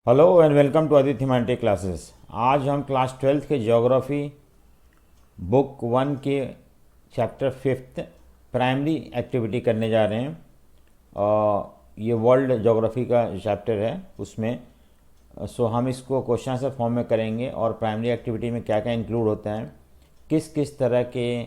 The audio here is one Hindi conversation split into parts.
Hello and welcome to Aditya humanity classes. आज हम क्लास 12th के ज्योग्राफी बुक 1 के चैप्टर 5th प्राइमरी एक्टिविटी करने जा रहे हैं। ये वर्ल्ड ज्योग्राफी का चैप्टर है उसमें। हम इसको क्वेश्चन आंसर फॉर्म में करेंगे और प्राइमरी एक्टिविटी में क्या क्या इंक्लूड होता है, किस किस तरह के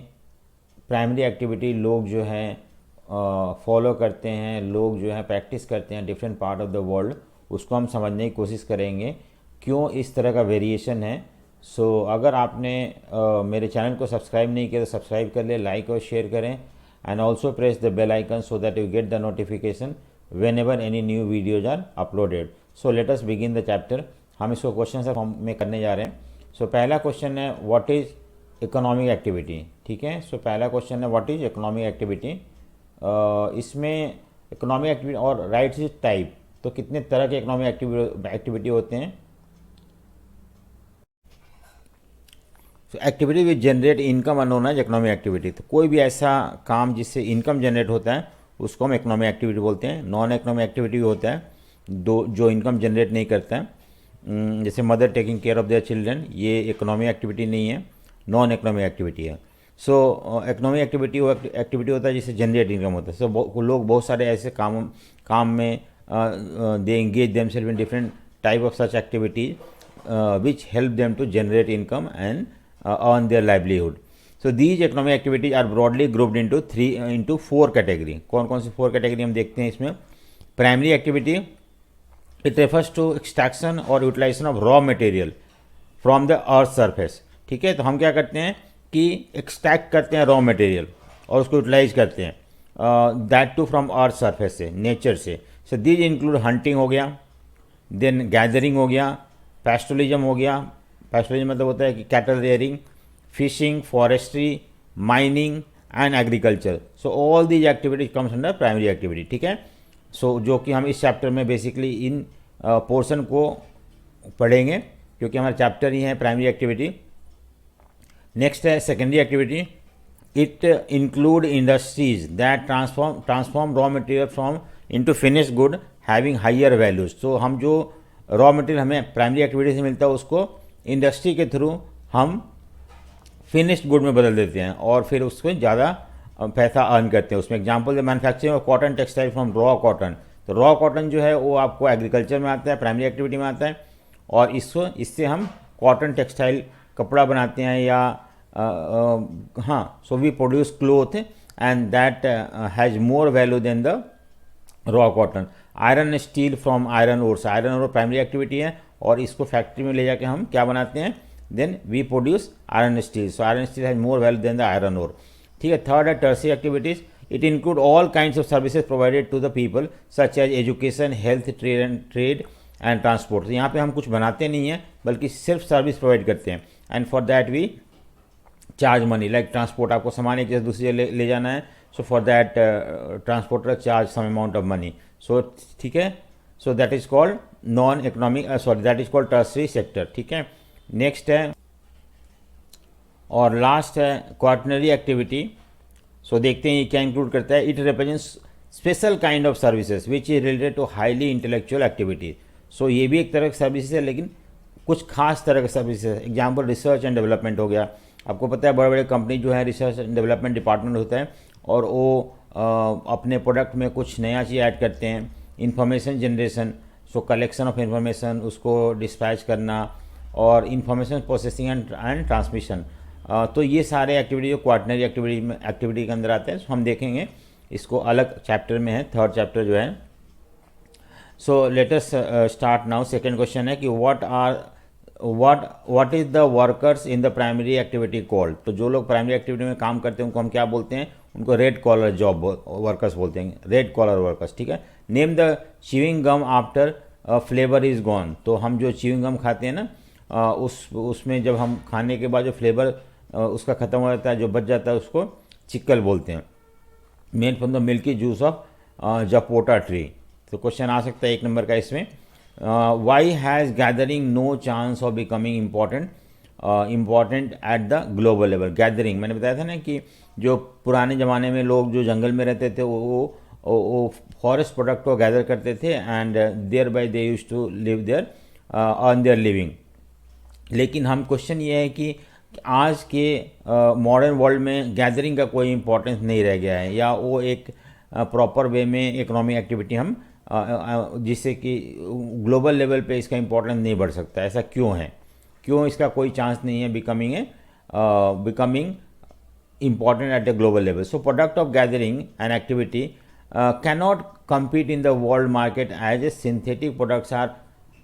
प्राइमरी एक्टिविटी लोग जो हैं फॉलो करते हैं, लोग जो हैं प्रैक्टिस करते हैं different part of the world, उसको हम समझने की कोशिश करेंगे क्यों इस तरह का वेरिएशन है। अगर आपने मेरे चैनल को सब्सक्राइब नहीं किया तो सब्सक्राइब कर ले, लाइक और शेयर करें and also press the bell icon so that you get the notification whenever any new videos are uploaded. So let us begin the chapter. हम इसको क्वेश्चन से फॉर्म में करने जा रहे हैं। पहला क्वेश्चन है व्हाट इज़ इकोनॉमिक एक्टिविटी। ठीक है, पहला क्वेश्चन है व्हाट इज़ इकोनॉमिक एक्टिविटी। इसमें इकोनॉमिक एक्टिविटी और राइट्स टाइप, तो कितने तरह के इकोनॉमिक एक्टिविटी होते हैं। Activity which generate income known as economic activity. तो कोई भी ऐसा काम जिससे इनकम जनरेट होता है उसको हम इकोनॉमिक एक्टिविटी बोलते हैं। नॉन इकोनॉमिक एक्टिविटी भी होता है जो इनकम जनरेट नहीं करता है, जैसे mother taking care of their children, ये इकोनॉमिक एक्टिविटी नहीं है, नॉन इकोनॉमिक एक्टिविटी है। इकोनॉमिक एक्टिविटी होता है जिससे जनरेट इनकम होता है। लोग बहुत सारे ऐसे काम में they engage themselves in different type of such activities which help them to generate income and earn their livelihood. So these economic activities are broadly grouped into four category. कौन कौन सी फोर कैटेगरी हम देखते हैं इसमें। Primary activity, it refers to extraction और utilization of raw material from the earth surface. ठीक है, तो हम क्या करते हैं कि एक्सट्रैक्ट करते हैं रॉ मटेरियल और उसको यूटिलाइज करते हैं, that too from earth surface से, नेचर से। सो दीज इंक्लूड हंटिंग हो गया, देन गैदरिंग हो गया, पैस्टोलिज्म हो गया। पैस्टोलिज्म मतलब होता है कि cattle rearing, fishing, forestry, mining and agriculture. So all these activities comes under primary activity. ठीक है, जो कि हम इस चैप्टर में बेसिकली इन पोर्शन को पढ़ेंगे क्योंकि हमारा चैप्टर ही है प्राइमरी एक्टिविटी। नेक्स्ट है secondary activity. It include industries that transform raw material from into finished good having higher values. तो हम जो रॉ मटेरियल हमें प्राइमरी एक्टिविटी से मिलता है उसको इंडस्ट्री के थ्रू हम फिनिश्ड गुड में बदल देते हैं और फिर उसको ज़्यादा पैसा अर्न करते हैं। उसमें एग्जांपल है manufacturing of cotton textile from raw cotton. तो रॉ कॉटन जो है वो आपको एग्रीकल्चर में आता है, प्राइमरी एक्टिविटी में आता है, और इससे हम कॉटन टेक्सटाइल कपड़ा बनाते हैं या हाँ, so we produce cloth and that has more value than the raw cotton. Iron steel from iron ore, iron ore primary activity है और इसको फैक्ट्री में ले जाके हम क्या बनाते हैं, then we produce iron steel. So iron steel has more value than the iron ore. ठीक है, थर्ड है tertiary activities. It include all kinds of services provided to the people such as education, health, trade and transport. तो यहाँ पे हम कुछ बनाते नहीं हैं बल्कि सिर्फ सर्विस प्रोवाइड करते हैं and for that we charge money. Like transport, आपको सामान एक जगह दूसरी जगह ले जाना है, so for that transporter charge some amount of money. ठीक है, so that is called non economic, that is called tertiary sector. ठीक है, नेक्स्ट है और लास्ट है क्वार्टनरी एक्टिविटी। देखते हैं ये क्या इंक्लूड करता है। It represents special kind of services which is related to highly intellectual activity. ये भी एक तरह की सर्विसेज है लेकिन कुछ खास तरह के services. Example research and development हो गया। आपको पता है बड़े बड़े कंपनी जो है रिसर्च एंड डेवलपमेंट डिपार्टमेंट होता है और वो अपने प्रोडक्ट में कुछ नया चीज़ ऐड करते हैं। Information generation, collection of information, उसको डिस्पैच करना और इंफॉर्मेशन प्रोसेसिंग एंड ट्रांसमिशन। तो ये सारे एक्टिविटी जो क्वार्टनरी एक्टिविटी के अंदर आते हैं। हम देखेंगे इसको अलग चैप्टर में है, थर्ड चैप्टर जो है। Let us start now. Second question है कि what is the workers in the primary activity called. तो जो लोग प्राइमरी एक्टिविटी में काम करते हैं उनको हम क्या बोलते हैं, उनको रेड कॉलर जॉब वर्कर्स बोलते हैं, रेड कॉलर वर्कर्स। ठीक है, name the chewing gum after flavour is gone. तो हम जो च्यूइंग गम खाते हैं ना, उसमें जब हम खाने के बाद जो फ्लेवर उसका ख़त्म हो जाता है, जो बच जाता है, उसको चिक्कल बोलते हैं। Made from the milky juice of sapota tree. तो क्वेश्चन आ सकता है एक नंबर का इसमें। Why has gathering no chance of becoming important at the global level. Gathering मैंने बताया था ना कि जो पुराने ज़माने में लोग जो जंगल में रहते थे वो फॉरेस्ट प्रोडक्ट को गैदर करते थे and thereby they use to live their earn their living. लेकिन हम क्वेश्चन ये है कि आज के मॉडर्न वर्ल्ड में गैदरिंग का कोई इम्पोर्टेंस नहीं रह गया है, या वो एक प्रॉपर वे में इकोनॉमिक एक्टिविटी हम जिससे कि ग्लोबल लेवल पे इसका इम्पोर्टेंस नहीं बढ़ सकता। ऐसा क्यों है, क्यों इसका कोई चांस नहीं है becoming important at a global level? So product of gathering and activity cannot compete in the world market as a synthetic products are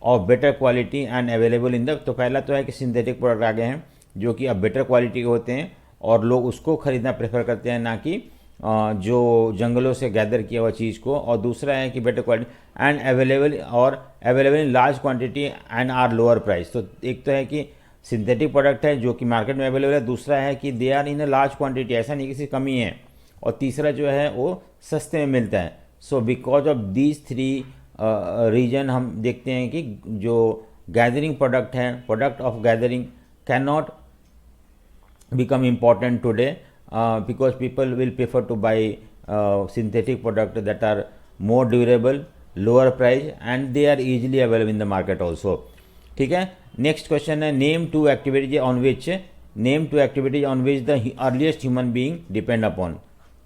of better quality and available in the। तो पहला तो है कि सिंथेटिक प्रोडक्ट आ गए हैं जो कि अब बेटर क्वालिटी के होते हैं और लोग उसको खरीदना प्रेफर करते हैं, ना कि जो जंगलों से गैदर किया हुआ चीज़ को। और दूसरा है कि better quality and available in large quantity and are lower price. तो एक तो है कि सिंथेटिक प्रोडक्ट है जो कि मार्केट में अवेलेबल है, दूसरा है कि they are in a large quantity, ऐसा नहीं किसी कमी है, और तीसरा जो है वो सस्ते में मिलता है। So because of these three reason हम देखते हैं कि जो गैदरिंग प्रोडक्ट है, product of gathering can not become important today because people will prefer to buy synthetic product that are more durable, lower price and they are easily available in the market also। ठीक है, नेक्स्ट क्वेश्चन है name two activities on which the earliest human being depend upon.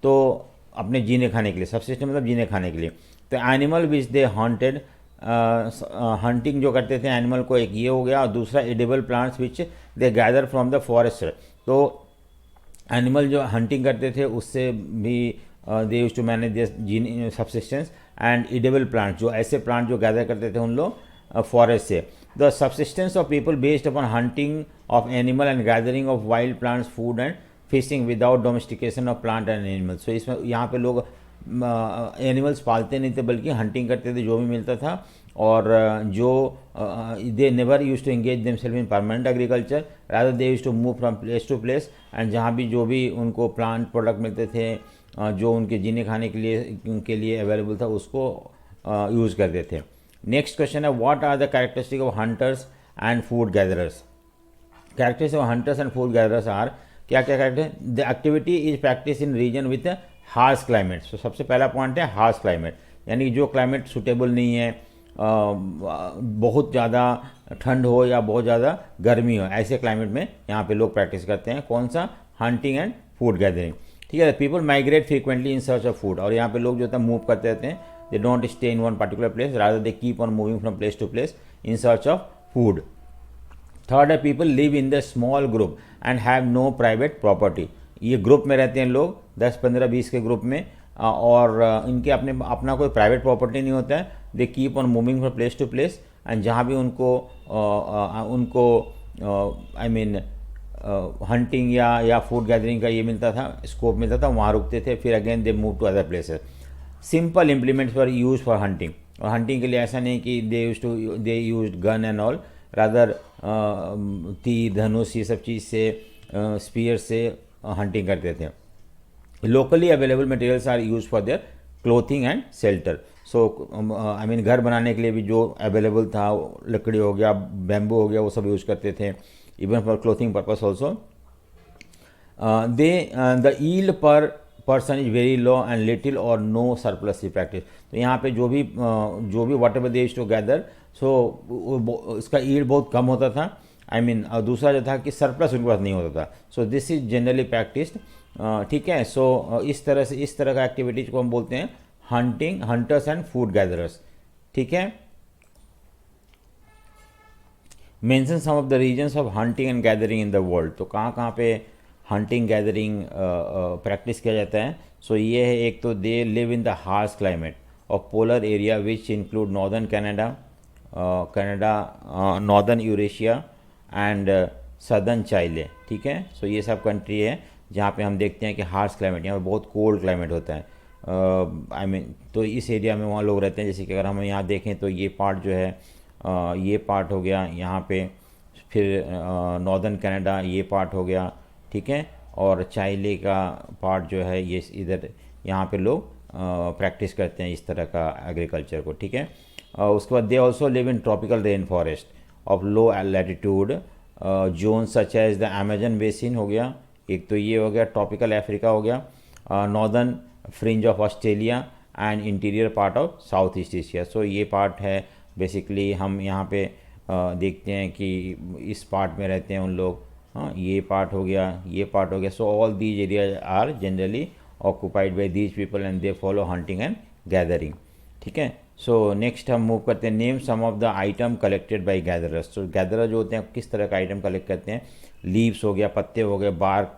तो अपने जीने खाने के लिए, सबसिस्टेंस मतलब जीने खाने के लिए। तो animal which they haunted, hunting जो करते थे एनिमल को, एक ये हो गया, और दूसरा edible plants which they gather from the forest. तो एनिमल जो हंटिंग करते थे उससे भी they used to manage this subsistence, and edible plant जो ऐसे प्लांट जो गैदर करते थे उन लोग फॉरेस्ट से। The subsistence of people based upon hunting of animal and gathering of wild plants food and fishing without domestication of plant and animals. तो इसमें यहाँ पे लोग एनिमल्स पालते नहीं थे बल्कि हंटिंग करते थे जो भी मिलता था, और जो they never use to engage themselves in permanent agriculture, rather they use to move from place to place, and जहाँ भी जो भी उनको प्लांट प्रोडक्ट मिलते थे जो उनके जीने खाने के लिए अवेलेबल था उसको यूज़ करते थे। नेक्स्ट क्वेश्चन है what are the characteristic of hunters and food gatherers. Characteristic of hunters and food gatherers are, क्या क्या character? The activity is practice in region with harsh climate. तो सबसे पहला पॉइंट है हार्श क्लाइमेट, यानी कि जो क्लाइमेट सुटेबल नहीं है, बहुत ज़्यादा ठंड हो या बहुत ज़्यादा गर्मी हो, ऐसे क्लाइमेट में यहाँ पे लोग प्रैक्टिस करते हैं। कौन सा? Hunting and food gathering. ठीक है, people migrate frequently in search of food, और यहाँ पे लोग जो होता है मूव करते रहते हैं, they don't stay in one particular place, rather they keep on moving from place to place in search of food. Third है people live in the small group and have no private property. ये ग्रुप में रहते हैं लोग 10, 15, 20 के ग्रुप में, और इनके अपना कोई प्राइवेट प्रॉपर्टी नहीं होता है। They keep on moving from place to place, and जहाँ भी उनको हंटिंग या फूड गैदरिंग का ये मिलता था, स्कोप मिलता था, वहाँ रुकते थे, फिर again they move to other places. Simple implements were used for hunting, और हंटिंग के लिए ऐसा नहीं कि they use gun and all, rather तीर, धनुष, ये सब चीज़ से, स्पीयर से हंटिंग करते थे। Locally available materials are used for their clothing and shelter. So घर बनाने के लिए भी जो अवेलेबल था, लकड़ी हो गया, बैम्बू हो गया, वो सब यूज करते थे, even for clothing purpose also. The yield per person is very low and little और नो सरप्लस की प्रैक्टिस। तो यहाँ पे जो भी whatever they used to gather, so इसका यील्ड बहुत कम होता था। दूसरा जो था कि सरप्लस उनके पास नहीं होता था। So this is generally practised. ठीक है, सो इस तरह का एक्टिविटीज को हम बोलते हैं हंटर्स एंड फूड गैदरर्स। ठीक है, mention some of the regions of hunting and gathering in the world. तो कहाँ पे हंटिंग गैदरिंग प्रैक्टिस किया जाता है? सो ये है, एक तो they live in the harsh climate of polar area which include northern Canada, northern Eurasia and southern Chile. ठीक है, सो ये सब कंट्री है जहाँ पे हम देखते हैं कि हार्श क्लाइमेट, यहाँ पे बहुत कोल्ड क्लाइमेट होता है। तो इस एरिया में वहाँ लोग रहते हैं। जैसे कि अगर हम यहाँ देखें तो ये पार्ट जो है, ये पार्ट हो गया यहाँ पे, फिर नॉर्दर्न कनाडा ये पार्ट हो गया। ठीक है, और चाइले का पार्ट जो है ये इधर, यहाँ पे लोग प्रैक्टिस करते हैं इस तरह का एग्रीकल्चर को। ठीक है, उसके बाद they also live in tropical rain forest of low latitude zone such as the Amazon basin हो गया, एक तो ये हो गया, ट्रॉपिकल अफ्रीका हो गया, northern fringe of Australia and interior part of south east Asia. So ये पार्ट है बेसिकली, हम यहाँ पे देखते हैं कि इस पार्ट में रहते हैं उन लोग, हाँ ये पार्ट हो गया, ये पार्ट हो गया। So all these areas are generally occupied by these people and they follow hunting and gathering. ठीक है, सो नेक्स्ट हम मूव करते हैं, name some of the item collected by gatherers. तो गैदरर जो होते हैं किस तरह का आइटम कलेक्ट करते हैं, लीव्स हो गया, पत्ते हो गए, बार्क,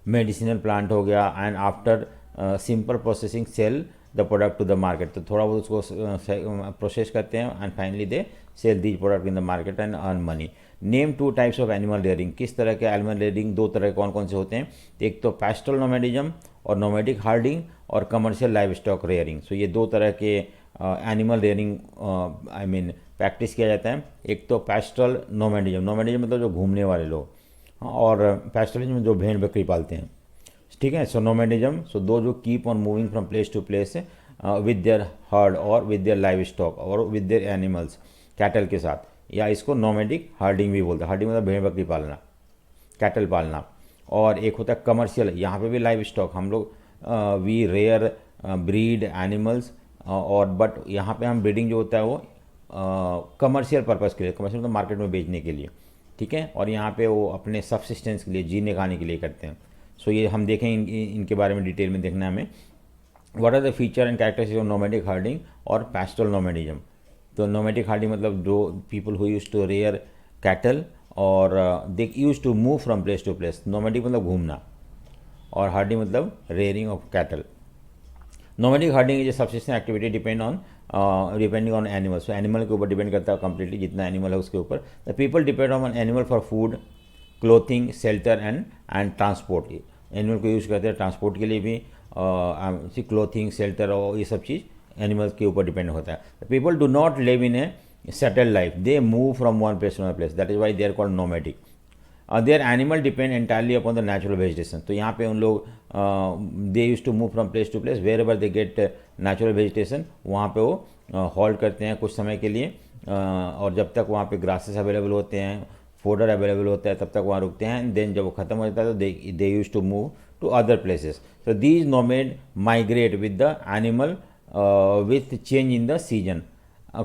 मेडिसिनल प्लांट हो गया, and after simple processing sell the product to the market. तो थोड़ा बहुत उसको प्रोसेस करते हैं and finally they sell these product in the market and earn money. Name two types of animal rearing. किस तरह के एनिमल रेयरिंग, दो तरह कौन कौन से होते हैं, एक तो पैस्टोरल नोमैडिज्म और नोमैडिक हार्डिंग और कमर्शियल लाइव स्टॉक रेयरिंग। सो ये दो तरह के animal rearing I mean practice किया जाता है। एक तो पैस्टोरल नोमैडिज्म, नोमैडिज्म मतलब जो घूमने वाले लोग, और पैस्टोरलिज्म जो भेड़ बकरी पालते हैं। ठीक है, सो नोमैडिज्म, सो दो जो keep on moving from place to place with their herd और विद देयर लाइव स्टॉक और विद देयर एनिमल्स, कैटल के साथ, या इसको नोमैडिक हार्डिंग भी बोलते हैं। हार्डिंग मतलब भेड़ बकरी पालना, कैटल पालना। और एक होता है कमर्शियल, यहाँ पे भी लाइव स्टॉक, हम लोग वी रेयर ब्रीड एनिमल्स, और बट यहाँ पे हम ब्रीडिंग जो होता है वो कमर्शियल पर्पज़ के लिए, कमर्शियल मतलब मार्केट में बेचने के लिए। ठीक है, और यहाँ पे वो अपने सब्सिस्टेंस के लिए, जीने खाने के लिए करते हैं। सो ये हम देखें इनके बारे में डिटेल में देखना है हमें। What are the feature and characteristics of nomadic herding और पैस्टोरल नोमैडिज्म। तो नोमैडिक हार्डिंग मतलब दो people who used to rear cattle और they use to move from place to place. Nomadic मतलब घूमना और हार्डिंग मतलब rearing of cattle. Nomadic herding is a subsistence activity depending on animals. Animal के ऊपर डिपेंड करता है कंप्लीटली, जितना एनिमल है उसके ऊपर। The people depend on animal for food, clothing, shelter and transport. Animal को यूज़ करते हैं ट्रांसपोर्ट के लिए भी, क्लोथिंग, शेल्टर और ये सब चीज़ एनिमल्स के ऊपर डिपेंड होता है। People do not live in a settled life, they move from one place to another place, that is why they are called nomadic. There animal depend entirely upon the natural vegetation. तो यहाँ पे उन लोग they use to move from place to place, wherever they get natural vegetation, वहाँ पे वो होल्ड करते हैं कुछ समय के लिए, और जब तक वहाँ पे ग्रासेस अवेलेबल होते हैं, फोडर अवेलेबल होता है, तब तक वहाँ रुकते हैं। देन जब वो खत्म हो जाता है तो they use to move to other places. तो these nomad migrate with the animal with change in the season,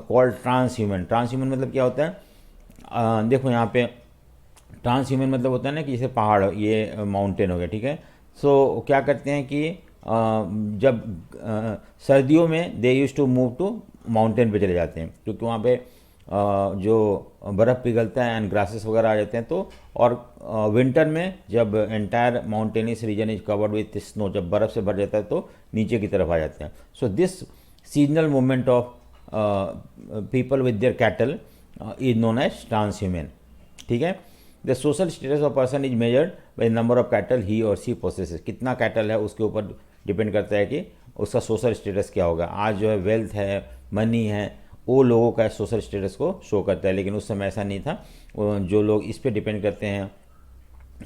called transhuman. Transhuman मतलब क्या होता है, देखो यहाँ पे ट्रांसह्यूमन मतलब होता है ना कि जैसे पहाड़, ये माउंटेन हो गया। ठीक है, सो क्या करते हैं कि जब सर्दियों में they use to move to mountain पे चले जाते हैं, क्योंकि वहाँ पे जो बर्फ़ पिघलता है एंड ग्रासेस वगैरह आ जाते हैं। तो और विंटर में जब entire mountainous region is covered with snow, जब बर्फ़ से भर जाता है तो नीचे की तरफ आ जाते हैं। So this seasonal movement of people with their cattle is known as transhuman. ठीक है, the social status of person is measured by number of cattle he or she possesses. कितना कैटल है उसके ऊपर डिपेंड करता है कि उसका सोशल स्टेटस क्या होगा। आज जो है वेल्थ है, मनी है, वो लोगों का सोशल स्टेटस को शो करता है, लेकिन उस समय ऐसा नहीं था। जो लोग इस पे डिपेंड करते हैं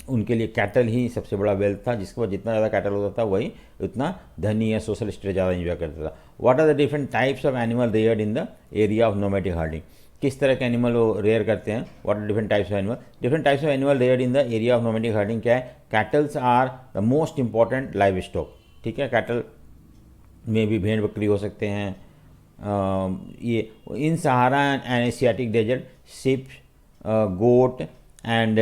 उनके लिए कैटल ही सबसे बड़ा वेल्थ था, जिसके बाद जितना ज़्यादा कैटल होता था वही उतना धनी या सोशल स्टेटस ज़्यादा एंजॉय करता था। What are the different types of animal reared in the area of nomadic herding. किस तरह के एनिमल वो रेयर करते हैं, what are different types of animal. Different types of animal reared in the area of nomadic herding क्या है, cattles are the most important livestock. ठीक है, कैटल में भी भेड़ बकरी हो सकते हैं। ये in Sahara and Asiatic desert ship, goat and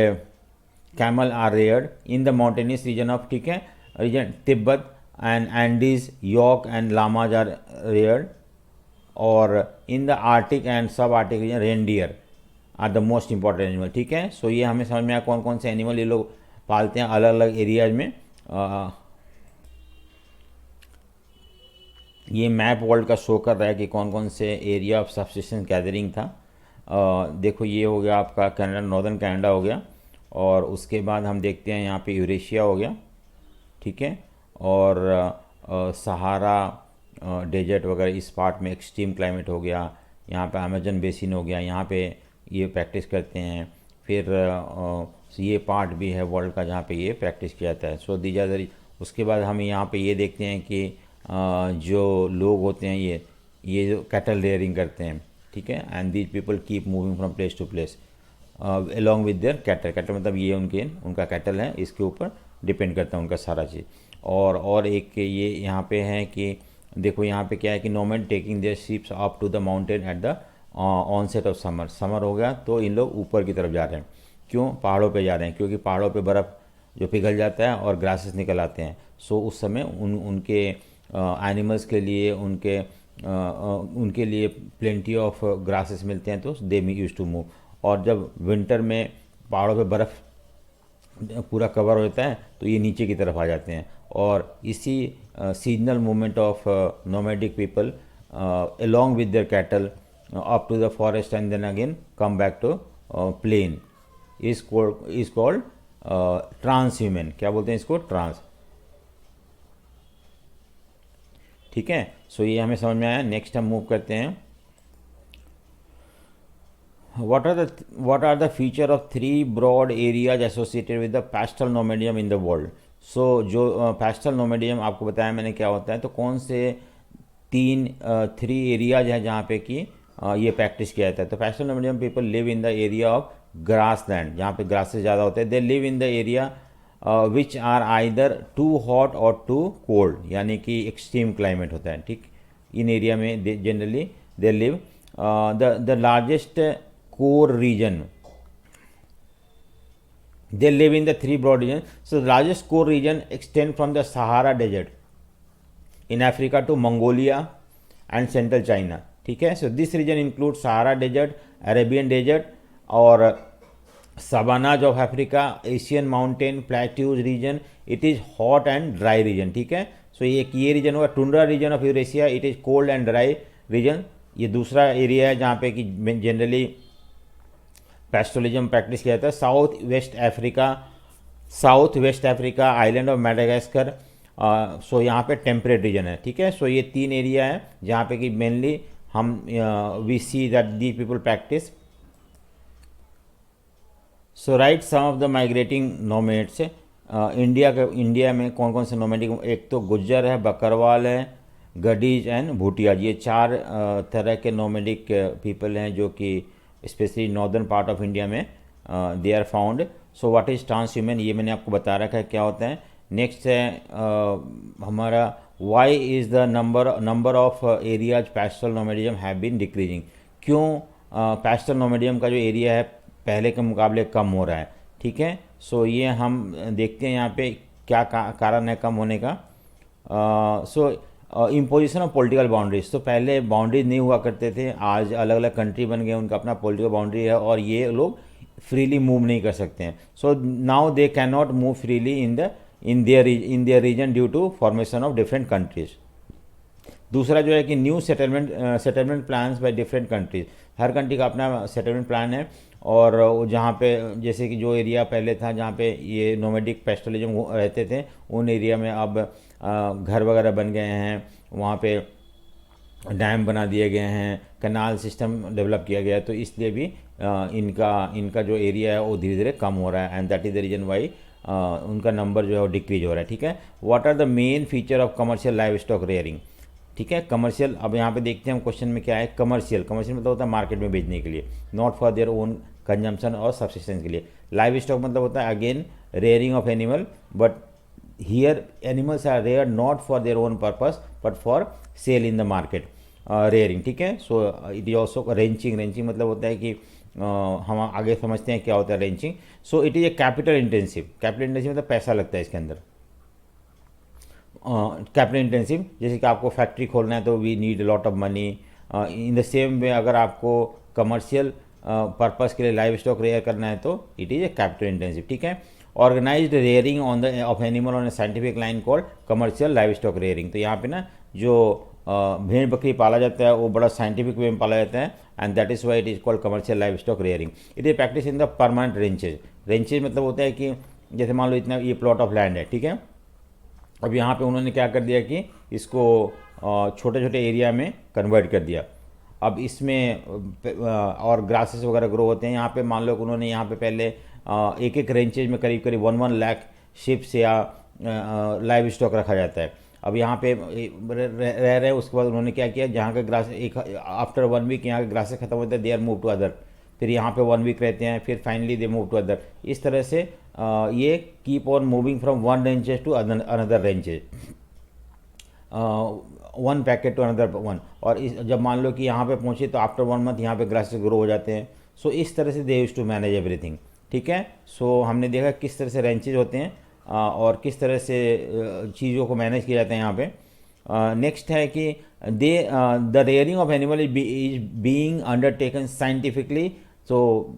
camel are reared in the mountainous region of, ठीक है, region Tibet and Andes yak and llamas are reared, और in the Arctic and sub Arctic region reindeer are the most important animal. ठीक है, सो ये हमें समझ में आया कौन कौन से एनिमल ये लोग पालते हैं अलग अलग एरियाज में। ये मैप वर्ल्ड का शो कर रहा है कि कौन कौन से एरिया ऑफ सब्सिस्टेंस गैदरिंग था। देखो ये हो गया आपका कनाडा, नॉर्दर्न कनाडा हो गया, और उसके बाद हम देखते हैं यहाँ पे यूरेशिया हो गया। ठीक है, और सहारा डेजर्ट वगैरह इस पार्ट में एक्सट्रीम क्लाइमेट हो गया। यहाँ पे अमेजन बेसिन हो गया, यहाँ पे ये प्रैक्टिस करते हैं। फिर ये पार्ट भी है वर्ल्ड का जहाँ पे ये प्रैक्टिस किया जाता है। So these are. उसके बाद हम यहाँ पे ये देखते हैं कि जो लोग होते हैं ये जो कैटल रेयरिंग करते हैं। ठीक है, and these people keep moving from place to place along with their cattle. Cattle मतलब ये उनका कैटल है, इसके ऊपर डिपेंड करता है उनका सारा चीज़। और एक ये यहाँ पे है कि देखो यहाँ पे क्या है कि nomad taking their sheeps up to the mountain at the onset of summer, summer हो गया तो इन लोग ऊपर की तरफ जा रहे हैं। क्यों पहाड़ों पे जा रहे हैं? क्योंकि पहाड़ों पे बर्फ़ जो पिघल जाता है और ग्रासेस निकल आते हैं। सो उस समय उनके एनिमल्स के लिए, उनके लिए प्लेंटी ऑफ ग्रासेस मिलते हैं, तो दे यूज टू मूव। और जब विंटर में पहाड़ों पे बर्फ़ पूरा कवर होता है तो ये नीचे की तरफ आ जाते हैं। और इसी seasonal movement of nomadic people along with their cattle up to the forest and then again come back to plain is called transhuman। क्या बोलते हैं इसको? ट्रांस। ठीक है, सो ये हमें समझ में आया। नेक्स्ट हम मूव करते हैं। What are the feature of three broad areas associated with the pastoral nomadism in the world? So जो pastoral nomadism आपको बताया मैंने क्या होता है, तो कौन से थ्री एरियाज हैं जहाँ पे कि ये प्रैक्टिस किया जाता है। तो pastoral nomadism people live in the area of grassland, जहाँ पे ग्रासेस ज़्यादा होते हैं। They live in the area which are either too hot और टू कोल्ड, यानी कि एक्सट्रीम क्लाइमेट होता है। ठीक, इन एरिया में generally they live. The largest core region, they live in the three broad regions. So the largest core region extend from the Sahara Desert in Africa to Mongolia and central China। ठीक है, so this region includes Sahara Desert, Arabian Desert और savannas of Africa, Asian mountain plateaus region। It is hot and dry region। ठीक है, so ये region होगा tundra region of Eurasia, it is cold and dry region। ये दूसरा एरिया है जहाँ पे कि जनरली पैस्टोलिज्म प्रैक्टिस किया जाता है। South west Africa, island of Madagascar. So यहाँ पे टेम्परेट रीजन है। ठीक है, सो ये तीन एरिया है जहाँ पे कि मेनली हम we see that the people practice. So write some of the migrating nomads. India में कौन कौन से नोमेडिक? एक तो गुज्जर है, बकरवाल है, गडीज एंड भूटिया। ये चार तरह के नोमेडिक पीपल हैं जो कि specially northern part of India में they are found. So what is transhuman, ये मैंने आपको बता रखा है क्या होता है। नेक्स्ट है हमारा why is the number of areas pastoral nomadism have been decreasing. क्यों पैस्टोरल नोमैडिज्म का जो एरिया है पहले के मुकाबले कम हो रहा है। ठीक है, सो ये हम देखते हैं यहाँ पे क्या कारण है कम होने का। सो इम्पोजिशन ऑफ पॉलिटिकल बाउंड्रीज, तो पहले बाउंड्रीज नहीं हुआ करते थे, आज अलग अलग कंट्री बन गए, उनका अपना पॉलिटिकल बाउंड्री है और ये लोग फ्रीली मूव नहीं कर सकते हैं। So now they can not move freely in their region due to formation of different countries. दूसरा जो है कि new settlement plans by different countries, हर कंट्री का अपना सेटलमेंट प्लान है। और जहाँ पे जैसे कि जो एरिया पहले था जहाँ पे ये नोमैडिक पैस्टोरलिज्म रहते थे, उन एरिया में अब घर वगैरह बन गए हैं, वहाँ पे डैम बना दिए गए हैं, कैनाल सिस्टम डेवलप किया गया है, तो इसलिए भी इनका जो एरिया है वो धीरे धीरे कम हो रहा है। And that is the reason why उनका नंबर जो है वो डिक्रीज हो रहा है। ठीक है, what are the main feature of commercial live stock rearing. ठीक है, कमर्शियल, अब यहाँ पे देखते हैं हम क्वेश्चन में क्या है। कमर्शियल मतलब होता है मार्केट में बेचने के लिए, not for their own consumption और सब्सिस्टेंस के लिए। लाइव स्टॉक मतलब होता है again rearing of animal, but here animals are rear not for their own purpose but for sale in the market, rearing. ठीक है, so it is also ranching मतलब होता है कि हम आगे समझते हैं क्या होता है wrenching. So it is a capital intensive मतलब पैसा लगता है इसके अंदर। कैपिटल इंटेंसिव, जैसे कि आपको फैक्ट्री खोलना है तो we need lot of money. In the same way अगर आपको कमर्शियल पर्पस के लिए लाइव स्टॉक रेयर करना है तो it is a capital intensive. ठीक है, organised rearing of animal on a scientific line called commercial live stock rearing. तो यहाँ पे ना जो भेड़ बकरी पाला जाता है वो बड़ा साइंटिफिक वे में पाला जाता है, and that is why it is called commercial live stock rearing. It is practice in the permanent ranches मतलब होता है कि जैसे मान लो इतना ये प्लॉट ऑफ लैंड है। ठीक है, अब यहाँ पे उन्होंने क्या कर दिया कि इसको छोटे छोटे एरिया में कन्वर्ट कर दिया। अब इसमें और ग्रासेस वगैरह ग्रो होते हैं। यहाँ पे मान लो कि उन्होंने यहाँ पे पहले एक एक रेंचेज में करीब 1 लाख शिप्स या लाइव स्टॉक रखा जाता है। अब यहाँ पे रह रहे, उसके बाद उन्होंने क्या किया, जहाँ का ग्रास एक आफ्टर 1 वीक यहाँ के ग्रासेस खत्म होते हैं, they are move to other, फिर यहाँ पे 1 वीक रहते हैं, फिर finally they move to other. इस तरह से ये keep on moving from one ranches to another ranches. One packet to another one, और जब मान लो कि यहाँ पे पहुँचे तो आफ्टर 1 मंथ यहाँ पे ग्रासेस ग्रो हो जाते हैं। सो इस तरह से दे यूज टू मैनेज एवरीथिंग। ठीक है, सो हमने देखा किस तरह से रेंचेज होते हैं और किस तरह से चीज़ों को मैनेज किया जाता है यहाँ पे। नेक्स्ट है कि they the rearing of animal is being undertaken scientifically. तो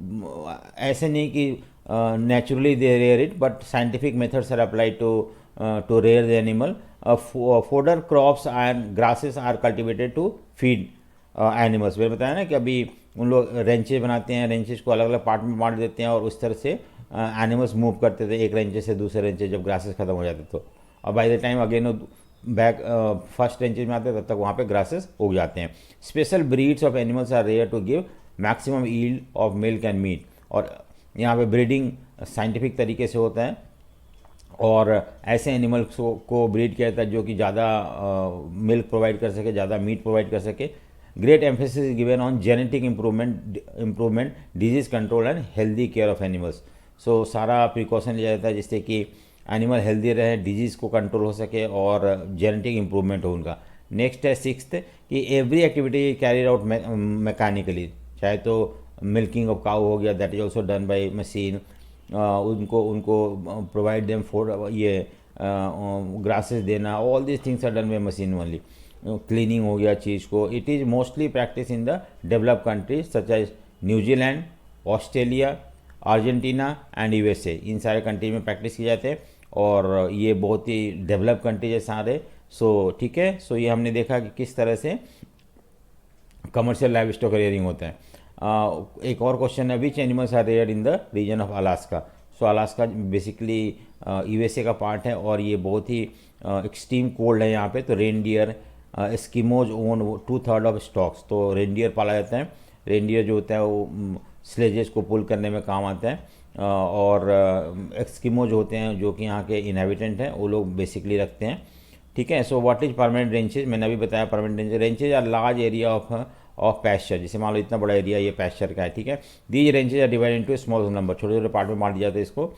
ऐसे नहीं कि naturally they rear it, but scientific methods are applied to rear the animal. Fodder crops and grasses are cultivated to feed animals. मैंने बताया ना कि अभी उन लोग रेंचेज बनाते हैं, रेंचेज को अलग अलग पार्ट में बांट देते हैं और उस तरह से एनिमल्स मूव करते थे एक रेंचेज से दूसरे रेंचेज जब ग्रासेस खत्म हो जाते तो। और by the time again back first ranches में आते हैं तब तक वहाँ पे ग्रासेस उग जाते हैं। Special breeds of animals are rear to give maximum yield of milk and meat. और यहाँ पे ब्रीडिंग साइंटिफिक तरीके से होता है और ऐसे एनिमल्स को ब्रीड किया जाता है जो कि ज़्यादा मिल्क प्रोवाइड कर सके, ज़्यादा मीट प्रोवाइड कर सके। Great emphasis is given on genetic improvement, disease control and healthy care of animals. So सारा प्रिकॉशन लिया जाता है जिससे कि एनिमल हेल्दी रहे, डिजीज़ को कंट्रोल हो सके और जेनेटिक इम्प्रूवमेंट हो उनका। नेक्स्ट है सिक्स्थ कि every activity carried out mechanically, चाहे तो मिल्किंग ऑफ काउ हो गया, that is also done by machine. उनको प्रोवाइड देम फॉर ये ग्रासेस देना, all this things are done by machine only. Cleaning हो गया चीज़ को। It is mostly practice in the developed countries such as New Zealand, Australia, Argentina and USA. इन सारे कंट्री में प्रैक्टिस किए जाते हैं और ये बहुत ही डेवलप कंट्रीज है सारे। सो ठीक है, सो ये हमने देखा कि किस तरह से कमर्शियल लाइव स्टॉक रेयरिंग होता है। एक और क्वेश्चन है, which animals are rear in the region of Alaska. So Alaska basically USA का पार्ट है और ये बहुत ही एक्सट्रीम कोल्ड है यहाँ पे। तो reindeer, Eskimos own 2/3 of stocks. तो रेनडियर पाला जाता है। रेनडियर जो होता है वो स्लेजेस को पुल करने में काम आता है और एस्किमो जो होते हैं जो कि यहाँ के इनहेबिटेंट हैं वो लोग बेसिकली रखते हैं। ठीक है, so what is permanent ranches, मैंने अभी बताया permanent ranches are large area of pasture. जैसे मान लो इतना बड़ा एरिया ये पैस्चर का है। ठीक है, these ranches are divide into small number, छोटे छोटे पार्ट में बांट दिया जाता है इसको,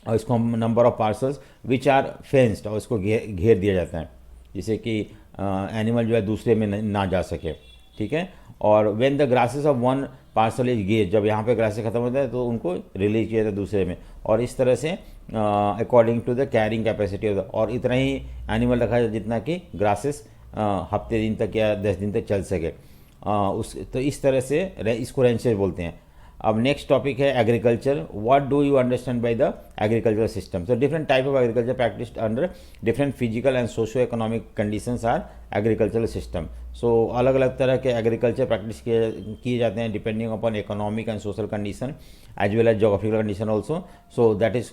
और इसको number of parcels which are fenced, और इसको घेर दिया जाता है जिससे कि एनिमल जो है दूसरे में ना जा सके। ठीक है, और when the grasses of one parcel is gauge, जब यहाँ पे ग्रासेस खत्म होता है तो उनको रिलीज किया जाता है दूसरे में, और इस तरह से according to the carrying capacity of the, और इतना ही एनिमल रखा जाए जितना कि ग्रासेस हफ्ते दिन तक या 10 दिन तक चल सके। तो इस तरह से इसको रेंचेज बोलते हैं। अब नेक्स्ट टॉपिक है agriculture. What do you understand by the agriculture system. So different type of agriculture practised under different physical and socio economic conditions are agricultural system. So अलग अलग तरह के एग्रीकल्चर प्रैक्टिस किए जाते हैं depending upon economic and social condition as well as geographical condition also. So that is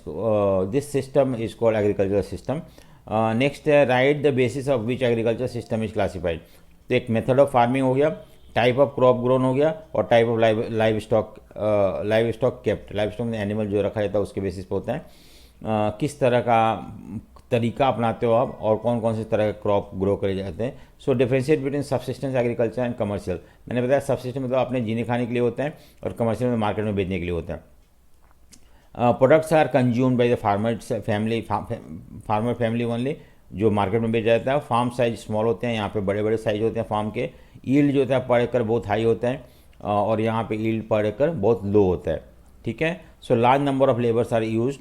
this system is called agriculture system. Next है right the basis of which agriculture system is classified. तो एक मेथड ऑफ फार्मिंग हो गया, टाइप ऑफ क्रॉप ग्रोन हो गया, और type of live stock kept. Live stock में एनिमल जो रखा जाता है उसके बेसिस पे होता है। किस तरह का तरीका अपनाते हो आप और कौन कौन से तरह के क्रॉप ग्रो करे जाते हैं। सो differentiate between subsistence agriculture and commercial. मैंने बताया सबसिस्टेंस मतलब अपने जीने खाने के लिए होता है और कमर्शियल में मार्केट में बेचने के लिए होता है। Products are consumed by the farmer family only, जो मार्केट में बेचा जाता है। फार्म साइज स्मॉल होते हैं, यहाँ पे बड़े बड़े साइज होते हैं फार्म के। ईल्ड जो होता है पर एकड़ बहुत हाई होता है और यहाँ पे ईल्ड पर एकड़ बहुत लो होता है। ठीक है, so large number of labours are used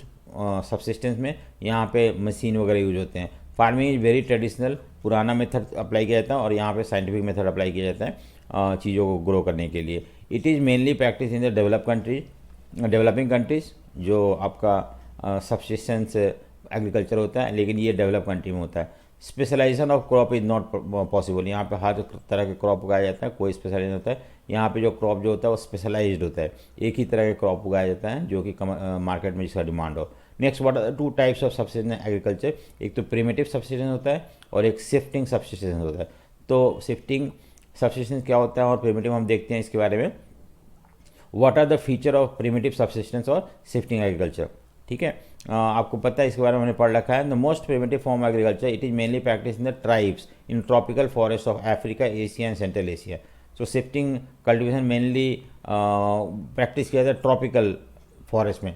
subsistence में, यहाँ पे मशीन वगैरह यूज होते हैं। फार्मिंग इज वेरी ट्रेडिशनल, पुराना मेथड अप्लाई किया जाता है और यहाँ पे साइंटिफिक मेथड अप्लाई किया जाता है चीज़ों को ग्रो करने के लिए। It is mainly practice in the developing countries, जो आपका सबसिस्टेंस एग्रीकल्चर होता है, लेकिन ये डेवलप कंट्री में होता है। Specialisation of crop is not possible, यहाँ पे हर तरह के क्रॉप उगाया जाता है, कोई स्पेशलाइजेशन होता है। यहाँ पे जो क्रॉप जो होता है वो स्पेशलाइज्ड होता है, एक ही तरह के क्रॉप उगाया जाता है जो कि मार्केट में जिसका डिमांड हो। Next what are 2 types of subsistence agriculture. एक तो प्रिमिटिव सबसिस्टेंस होता है और एक शिफ्टिंग सबसिस्टेंस होता है। तो शिफ्टिंग सबसिस्टेंस क्या होता है और प्रिमिटिव हम देखते हैं इसके बारे में। What are the feature of primitive subsistence और शिफ्टिंग एग्रीकल्चर। ठीक है, आपको पता है इसके बारे में हमने पढ़ रखा है। The most primitive form agriculture it is mainly practice in the tribes in tropical forest of Africa, Asia and Central Asia. So shifting cultivation mainly practice किया जाता है ट्रॉपिकल फॉरेस्ट में,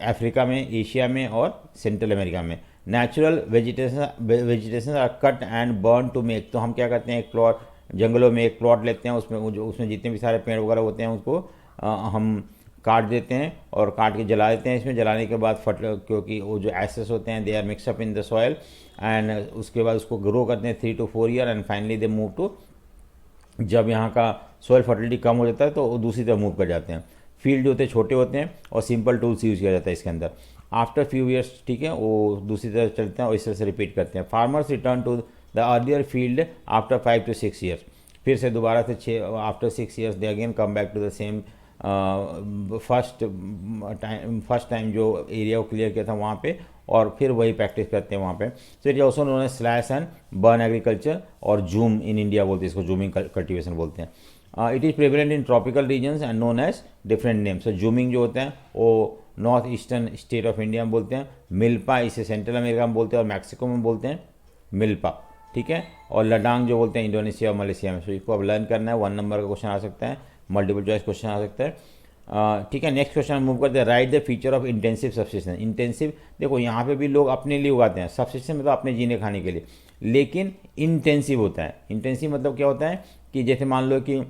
अफ्रीका में, एशिया में और सेंट्रल अमेरिका में। Natural vegetation are cut and burn to make, तो हम क्या करते हैं, एक प्लॉट जंगलों में एक प्लॉट लेते हैं, उसमें जितने भी सारे पेड़ वगैरह होते हैं उसको हम काट देते हैं और काट के जला देते हैं। इसमें जलाने के बाद क्योंकि वो जो एसेस होते हैं they are mix up in the soil, and उसके बाद उसको ग्रो करते हैं 3 to 4 year, and finally they move to, जब यहाँ का सॉइल फर्टिलिटी कम हो जाता है तो वो दूसरी तरफ मूव कर जाते हैं। फील्ड जो होते हैं छोटे होते हैं और सिंपल टूल्स यूज़ किया जाता है इसके अंदर। आफ्टर फ्यू ईयर्स, ठीक है, वो दूसरी तरफ चलते हैं और इस तरह से रिपीट करते हैं। Farmers return to the earlier field after 5 to 6 years, फिर से दोबारा से after 6 years they again come back to the same first time जो एरिया को क्लियर किया था वहाँ पे, और फिर वही प्रैक्टिस करते हैं वहाँ पे। So it is also known as slash and burn agriculture, और जूम इन इंडिया बोलते हैं इसको, जूमिंग कल्टिवेशन बोलते हैं। It is prevalent in tropical regions and known as different names. So jhuming जो होता है वो north eastern state of India में बोलते हैं, मिल्पा इसे सेंट्रल अमेरिका में बोलते हैं, और मैक्सिको में बोलते हैं मिल्पा, ठीक है, और लडांग जो बोलते हैं इंडोनेशिया और मलेशिया में। सो इसको अब लर्न करना है, 1 नंबर का क्वेश्चन आ सकता है, मल्टीपल चॉइस क्वेश्चन आ सकता है। ठीक है, नेक्स्ट क्वेश्चन मूव करते हैं। Right the feature of intensive subsistence. Intensive, देखो यहाँ पे भी लोग अपने लिए उगाते हैं, सब्सिस्टेंस मतलब अपने जीने खाने के लिए, लेकिन इंटेंसिव होता है। इंटेंसिव मतलब क्या होता है कि जैसे मान लो कि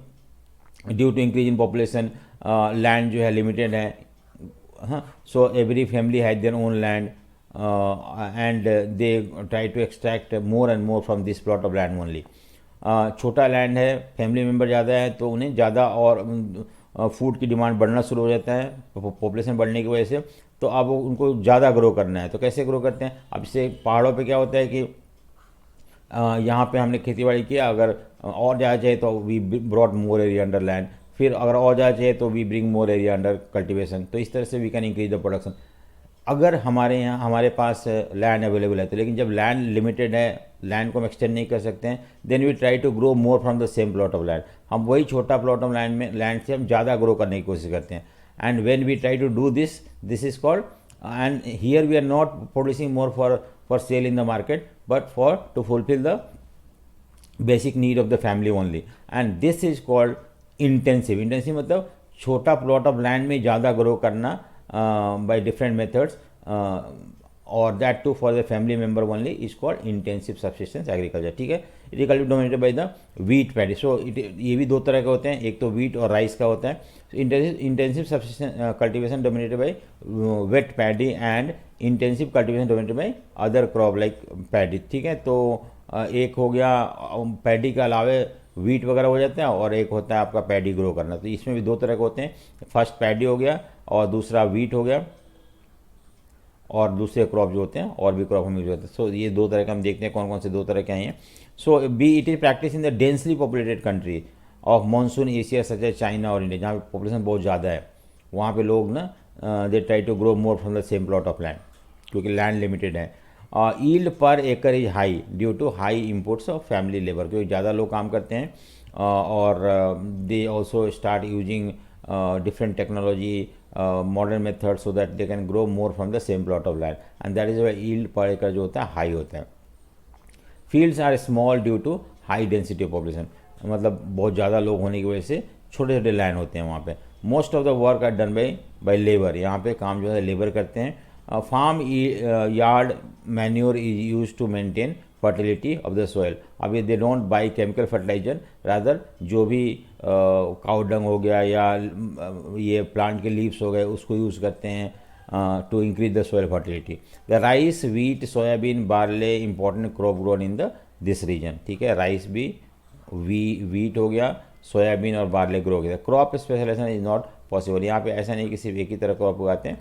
due to increase in population land जो है लिमिटेड है, हाँ, so every family has their own land and they try to extract more and more from this plot of land only. छोटा लैंड है, फैमिली मेम्बर ज़्यादा है, तो उन्हें ज़्यादा और फूड की डिमांड बढ़ना शुरू हो जाता है पॉपुलेशन बढ़ने की वजह से, तो अब उनको ज़्यादा ग्रो करना है। तो कैसे ग्रो करते हैं, अब से पहाड़ों पे क्या होता है कि यहाँ पे हमने खेतीबाड़ी किया, अगर और ज़्यादा चाहिए तो we brought more area under land, फिर अगर और ज़्यादा चाहिए तो we bring more area under cultivation. तो इस तरह से we can increase the production. अगर हमारे पास लैंड अवेलेबल है तो, लेकिन जब लैंड लिमिटेड है, लैंड को हम एक्सटेंड नहीं कर सकते हैं, then we try to grow more from the same plot of land. हम वही छोटा प्लॉट ऑफ लैंड से हम ज़्यादा ग्रो करने की कोशिश करते हैं। And when we try to do this is called, and here we are not producing more for sale in the market, but for to fulfil the basic need of the family only, and this is called intensive. Intensive मतलब छोटा प्लॉट ऑफ लैंड में ज़्यादा ग्रो करना by different methods, or that too for the family member only, is called intensive subsistence agriculture, ठीक है। Agriculture dominated by the wheat paddy. So ये भी दो तरह के होते हैं, एक तो वीट और राइस का होता है। Intensive subsistence cultivation dominated by weight paddy, and intensive cultivation dominated by other crop like paddy, ठीक है। तो एक हो गया पैडी के अलावे वीट वगैरह हो जाता है, और एक होता है आपका पैडी ग्रो करना। तो इसमें भी दो तरह के होते हैं, फर्स्ट पैडी हो गया और दूसरा वीट हो गया, और दूसरे क्रॉप जो होते हैं और भी क्रॉप हम यूज होते हैं। सो ये दो तरह के हम देखते हैं कौन कौन से दो तरह के हैं। So be it is practice in the densely populated country of monsoon Asia such as China और इंडिया, जहाँ पे पॉपुलेशन बहुत ज़्यादा है, वहाँ पे लोग ना they try to grow more from the same plot of land, क्योंकि लैंड लिमिटेड है। Yield per acre is high due to high inputs of family labour, क्योंकि ज़्यादा लोग काम करते हैं, और they also start using different technology, modern methods, so that they can grow more from the same plot of land, and that is why yield per acre जो होता है हाई होता है। fields are small due to high density of population, मतलब बहुत ज़्यादा लोग होने की वजह से छोटे छोटे लैंड होते हैं वहाँ पे। most of the work are done by labor, यहाँ पे काम जो है लेबर करते हैं। farm yard manure is used to maintain fertility of the soil. अभी they don't buy chemical fertiliser, rather जो भी काउ डंग हो गया या ये प्लांट के लीव्स हो गए उसको यूज़ करते हैं to increase the soil fertility. The rice, wheat, soybean, barley important crop grown in the this region, ठीक है। राइस भी, व्हीट हो गया, सोयाबीन और बार्ले ग्रो हो गया। Crop specialisation is not possible, यहाँ पे ऐसा नहीं कि सिर्फ एक ही तरह क्रॉप उगाते हैं,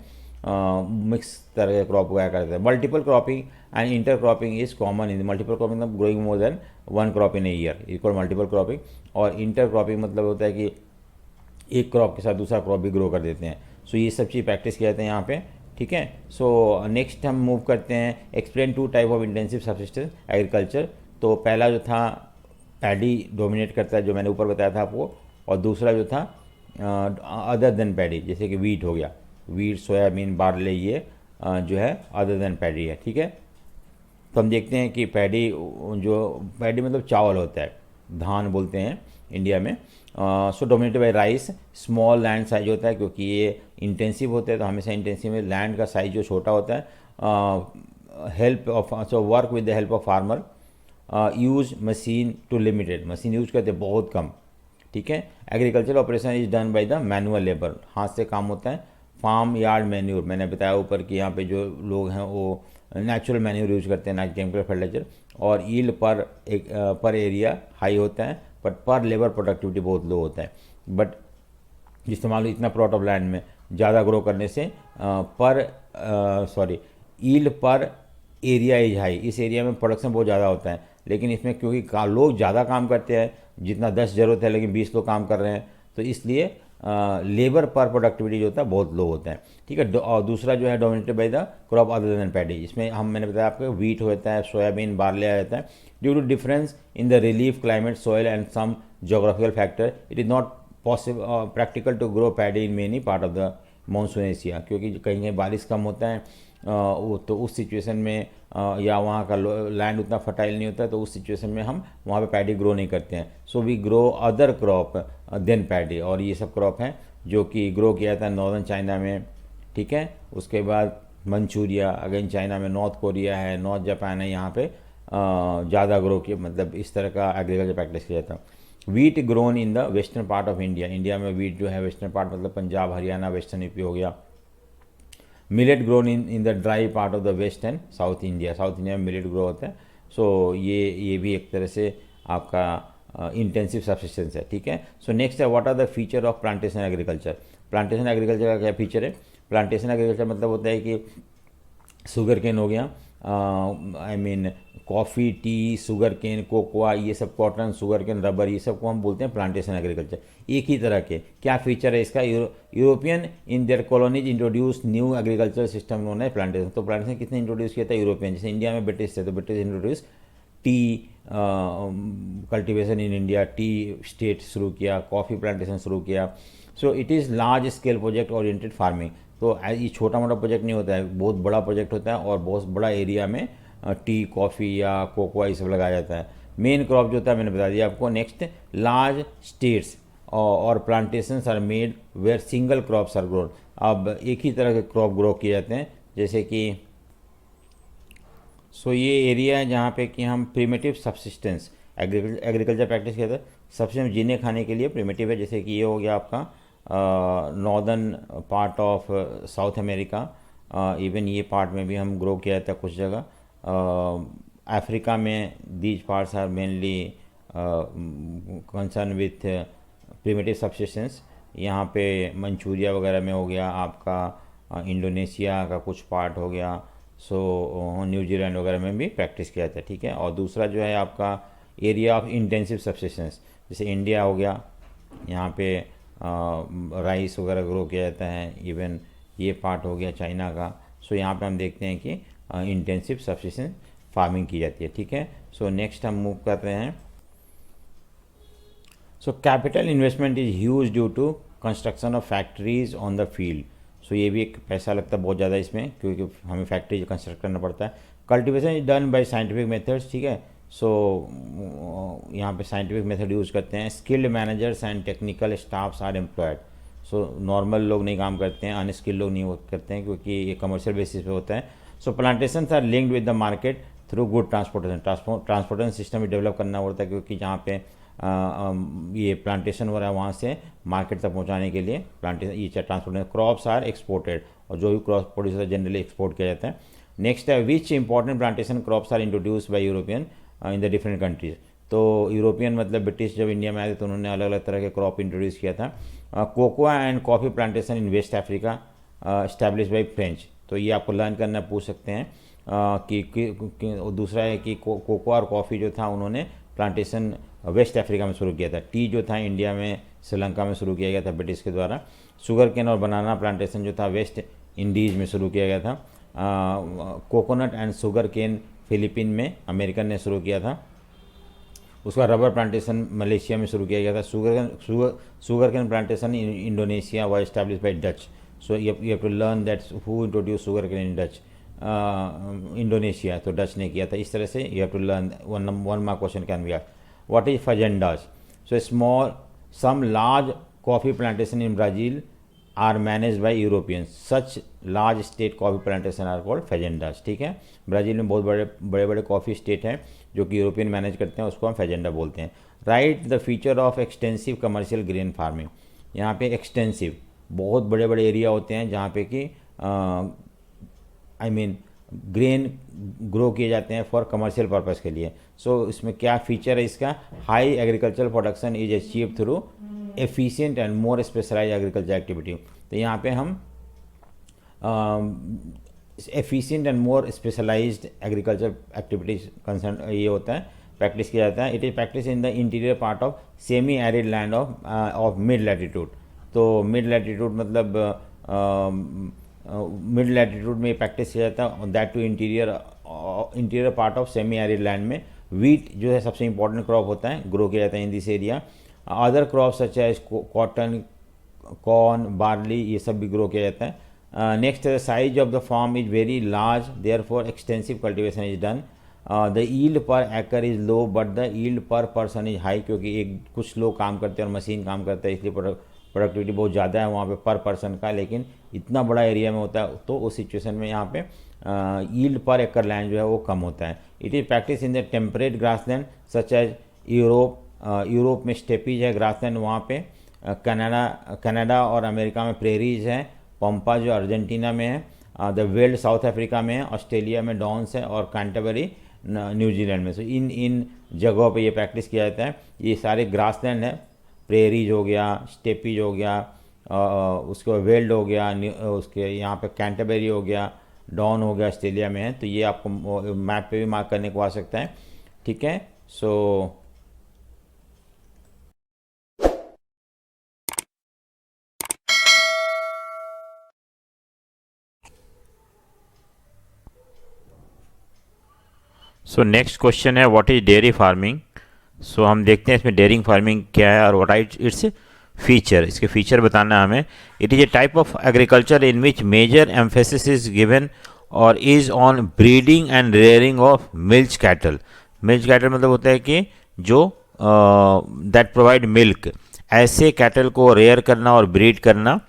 मिक्स तरह के क्रॉप उगाया करते हैं। Multiple cropping and inter cropping is common in multiple cropping, मतलब growing more than one crop in a year equal multiple cropping. और इंटर क्रॉपिंग मतलब होता है कि एक क्रॉप के साथ दूसरा क्रॉप भी ग्रो कर देते हैं। सो ये सब चीज़ प्रैक्टिस किया जाता है यहाँ पे, ठीक है। सो नेक्स्ट हम मूव करते हैं, explain 2 type of intensive subsistence agriculture. तो पहला जो था पैडी डोमिनेट करता है, जो मैंने ऊपर बताया था आपको, और दूसरा जो था अदर देन पैडी, जैसे कि वीट हो गया, वीट, सोयाबीन, बार्ले, ये जो है अदर देन पैडी है, ठीक है। तो हम देखते हैं कि पैडी मतलब चावल होता है, धान बोलते हैं इंडिया में। So dominated by rice, small land size होता है, क्योंकि ये इंटेंसिव होता है, तो हमेशा इंटेंसिव में लैंड का साइज जो छोटा होता है, help of work with the help of farmer, use machine to limited, machine use करते बहुत कम, ठीक है। Agriculture operation is done by the manual labour, हाथ से काम होता है। फार्म यार्ड मैन्यूर, मैंने बताया ऊपर कि यहाँ पे जो लोग हैं वो नेचुरल मैन्यूर यूज करते हैं, ना केमिकल फर्टिलाइजर। और यील्ड पर एरिया हाई होता है, बट पर लेबर प्रोडक्टिविटी बहुत लो होता है। बट जिससे मान लो इतना प्लॉट ऑफ लैंड में ज़्यादा ग्रो करने से यील्ड पर एरिया इज हाई, इस एरिया में प्रोडक्शन बहुत ज़्यादा होता है। लेकिन इसमें क्योंकि लोग ज़्यादा काम करते हैं, जितना 10 ज़रूरत है लेकिन 20 लोग काम कर रहे हैं, तो इसलिए लेबर पर प्रोडक्टिविटी जो होता है बहुत लो होता है, ठीक है। और दूसरा जो है dominated by the crop other than paddy, इसमें मैंने बताया आपको वीट होता है, सोयाबीन, बार्ले आ जाता है। Due to difference in the relief, climate, soil and some geographical factor, it is not possible practical to grow paddy in many part of the monsoon Asia, क्योंकि कहीं कहीं बारिश कम होता है, तो उस सिचुएशन में या वहाँ का लैंड उतना फर्टाइल नहीं होता है, तो उस सिचुएशन में हम वहाँ पे पैडी ग्रो नहीं करते हैं। So we grow other crop than paddy, और ये सब क्रॉप हैं जो कि ग्रो किया जाता है नॉर्दर्न चाइना में, ठीक है। उसके बाद मंचूरिया, अगेन चाइना में, नॉर्थ कोरिया है, नॉर्थ जापान है, यहाँ पे ज़्यादा ग्रो किया, मतलब इस तरह का एग्रीकल्चर प्रैक्टिस किया जाता है। Wheat grown in the western part of India, India में वीट जो है वेस्टर्न पार्ट मतलब पंजाब, हरियाणा, वेस्टर्न यूपी हो गया। Millet grown in the dry part of the west and south India, south India में मिलेट ग्रो होता है। सो ये भी एक तरह से आपका इंटेंसिव सब्सिस्टेंस है, ठीक है। सो नेक्स्ट है what are the feature of plantation agriculture. Plantation agriculture का क्या फीचर है? प्लांटेशन एग्रीकल्चर मतलब होता है कि शुगर केन हो गया, I mean coffee, tea, sugar cane, cocoa, ये सब, कॉटन, शुगर केन, रबर, ये सब को हम बोलते हैं प्लांटेशन एग्रीकल्चर। एक ही तरह के क्या फीचर है इसका? European in their colonies introduce new agriculture system known है प्लांटेशन। तो प्लांटेशन किसने इंट्रोड्यूस किया था? यूरोपियन। जैसे इंडिया में ब्रिटिश थे तो British introduce T cultivation in India, T state शुरू किया, कॉफ़ी प्लांटेशन शुरू किया। सो it is large scale project oriented farming. तो ये छोटा मोटा प्रोजेक्ट नहीं होता है, बहुत बड़ा प्रोजेक्ट होता है और बहुत बड़ा एरिया में टी, कॉफ़ी या कोकोआ ये सब लगाया जाता है। मेन क्रॉप जो होता है मैंने बता दिया आपको। नेक्स्ट, लार्ज स्टेट्स और plantations are made where single crops are grown. अब एक ही तरह के क्रॉप ग्रो किए जाते हैं, जैसे कि ये एरिया है जहाँ पे कि हम प्रिमिटिव सब्सिस्टेंस एग्रीकल्चर प्रैक्टिस किया था। सबसे जीने खाने के लिए प्रिमिटिव है, जैसे कि ये हो गया आपका northern part of south America, even ये पार्ट में भी हम ग्रो किया जाता है कुछ जगह। अफ्रीका में these parts are mainly concern with primitive subsistence. यहाँ पे मंचूरिया वगैरह में हो गया आपका, इंडोनेशिया का कुछ पार्ट हो गया, न्यूजीलैंड वगैरह में भी प्रैक्टिस किया जाता है, ठीक है। और दूसरा जो है आपका एरिया ऑफ इंटेंसिव सब्सिस्टेंस, जैसे इंडिया हो गया, यहाँ पे राइस वगैरह ग्रो किया जाता है। इवन ये पार्ट हो गया चाइना का। यहाँ पे हम देखते हैं कि इंटेंसिव सब्सिस्टेंस फार्मिंग की जाती है, ठीक है। नेक्स्ट हम मूव कर रहे हैं। Capital investment is huge due to construction of factories on the field. ये भी एक पैसा लगता है बहुत ज़्यादा इसमें, क्योंकि हमें फैक्ट्री कंस्ट्रक्ट करना पड़ता है। Cultivation is done by scientific methods, ठीक है। यहाँ पे साइंटिफिक मेथड यूज़ करते हैं। Skilled managers and technical staffs are employed. Normal लोग नहीं काम करते हैं, अनस्किल्ड लोग नहीं करते हैं, क्योंकि ये कमर्शियल बेसिस पे होता है। Plantations are linked with the market through good transportation. Transportation system भी डेवलप करना पड़ता है, क्योंकि जहाँ पे ये प्लांटेशन हो रहा है वहाँ से मार्केट तक पहुँचाने के लिए प्लांटेशन ये ट्रांसपोर्टेशन। क्रॉप्स आर एक्सपोर्टेड, और जो भी क्रॉप प्रोड्यूस होता है जनरली एक्सपोर्ट किया जाता है। नेक्स्ट है which important plantation crops are introduce by European in the different countries. तो यूरोपियन मतलब ब्रिटिश जब इंडिया में आए थे तो उन्होंने अलग अलग तरह के क्रॉप इंट्रोड्यूस किया था। Cocoa and coffee plantation in West Africa establish by French. तो ये आपको लर्न करना पूछ सकते हैं कि दूसरा है कि कोकोआ और कॉफ़ी जो था उन्होंने प्लांटेशन वेस्ट अफ्रीका में शुरू किया था। टी जो था इंडिया में, श्रीलंका में शुरू किया गया था ब्रिटिश के द्वारा। शुगर केन और बनाना प्लांटेशन जो था वेस्ट इंडीज़ में शुरू किया गया था। Coconut and sugar cane Philippine में अमेरिकन ने शुरू किया था। उसका रबर प्लांटेशन मलेशिया में शुरू किया गया था। Sugar cane plantation in Indonesia was establish by Dutch. You have to learn that who introduce sugar cane in Dutch. Indonesia, तो डच ने किया था। इस तरह से you have to learn one mark question can be asked. What is fazendas? Small some large coffee plantation in Brazil are manage by Europeans, such large state coffee plantation are called fazendas. ठीक है, ब्राज़ील में बहुत बड़े बड़े कॉफ़ी स्टेट हैं जो कि यूरोपियन मैनेज करते हैं, उसको हम फेजेंडा बोलते हैं। Right the feature of extensive commercial grain farming, यहाँ पे एक्सटेंसिव बहुत बड़े बड़े एरिया होते हैं जहाँ पे कि आई मीन ग्रेन ग्रो किए जाते हैं फॉर कमर्शियल पर्पज़ के लिए। सो इसमें क्या फीचर है इसका, high agricultural production is achieve through efficient and more specialise agriculture activity. तो यहाँ पे हम efficient and more specialised agriculture activities concern ये होता है, प्रैक्टिस किया जाता है। It is practice in the interior part of semi arid land of mid latitude. तो मिड लैटिट्यूड मतलब मिड लैटिट्यूड में प्रैक्टिस किया जाता है, that too interior part of semi arid land में वीट जो है सबसे इंपॉर्टेंट क्रॉप होता है, ग्रो किया जाता है in this area. Other crop such as cotton, corn, barley, ये सब भी ग्रो किया जाता है। Next size of the farm is very large, therefore extensive cultivation is done. The yield per acre is low but the yield per person is high, क्योंकि एक कुछ लोग काम करते हैं और मशीन काम करता है, इसलिए प्रोडक्टिविटी बहुत ज़्यादा है वहाँ पे पर पर्सन का, लेकिन इतना बड़ा एरिया में होता है तो उस सिचुएशन में यहाँ पे यील्ड पर एकड़ लैंड जो है वो कम होता है। It is practice in the temperate grassland such as Europe में स्टेपीज है ग्रासलैंड, वहाँ पे कनाडा और अमेरिका में प्रेरीज है, पंपा जो अर्जेंटीना में है, द वेल्ड साउथ अफ्रीका में है, ऑस्ट्रेलिया में डॉन्स है और कैंटरबरी न्यूजीलैंड में। सो इन जगहों पे ये प्रैक्टिस किया जाता है। ये सारे ग्रासलैंड है, प्रेरीज हो गया, स्टेपीज हो गया, उसके बाद वेल्ड हो गया, उसके यहाँ पे कैंटरबरी हो गया, डॉन हो गया, ऑस्ट्रेलिया में है। तो ये आपको मैप पे भी मार्क करने को आ सकता है। ठीक है, सो नेक्स्ट क्वेश्चन है what is dairy farming. So हम देखते हैं इसमें डेयरिंग फार्मिंग क्या है और व्हाट आर इट्स फीचर, इसके फीचर बताना है हमें। It is a type of agriculture in which major emphasis is given और is on breeding and rearing of milch cattle. Milch cattle मतलब होता है कि जो दैट प्रोवाइड मिल्क, ऐसे कैटल को रेयर करना और ब्रीड करना,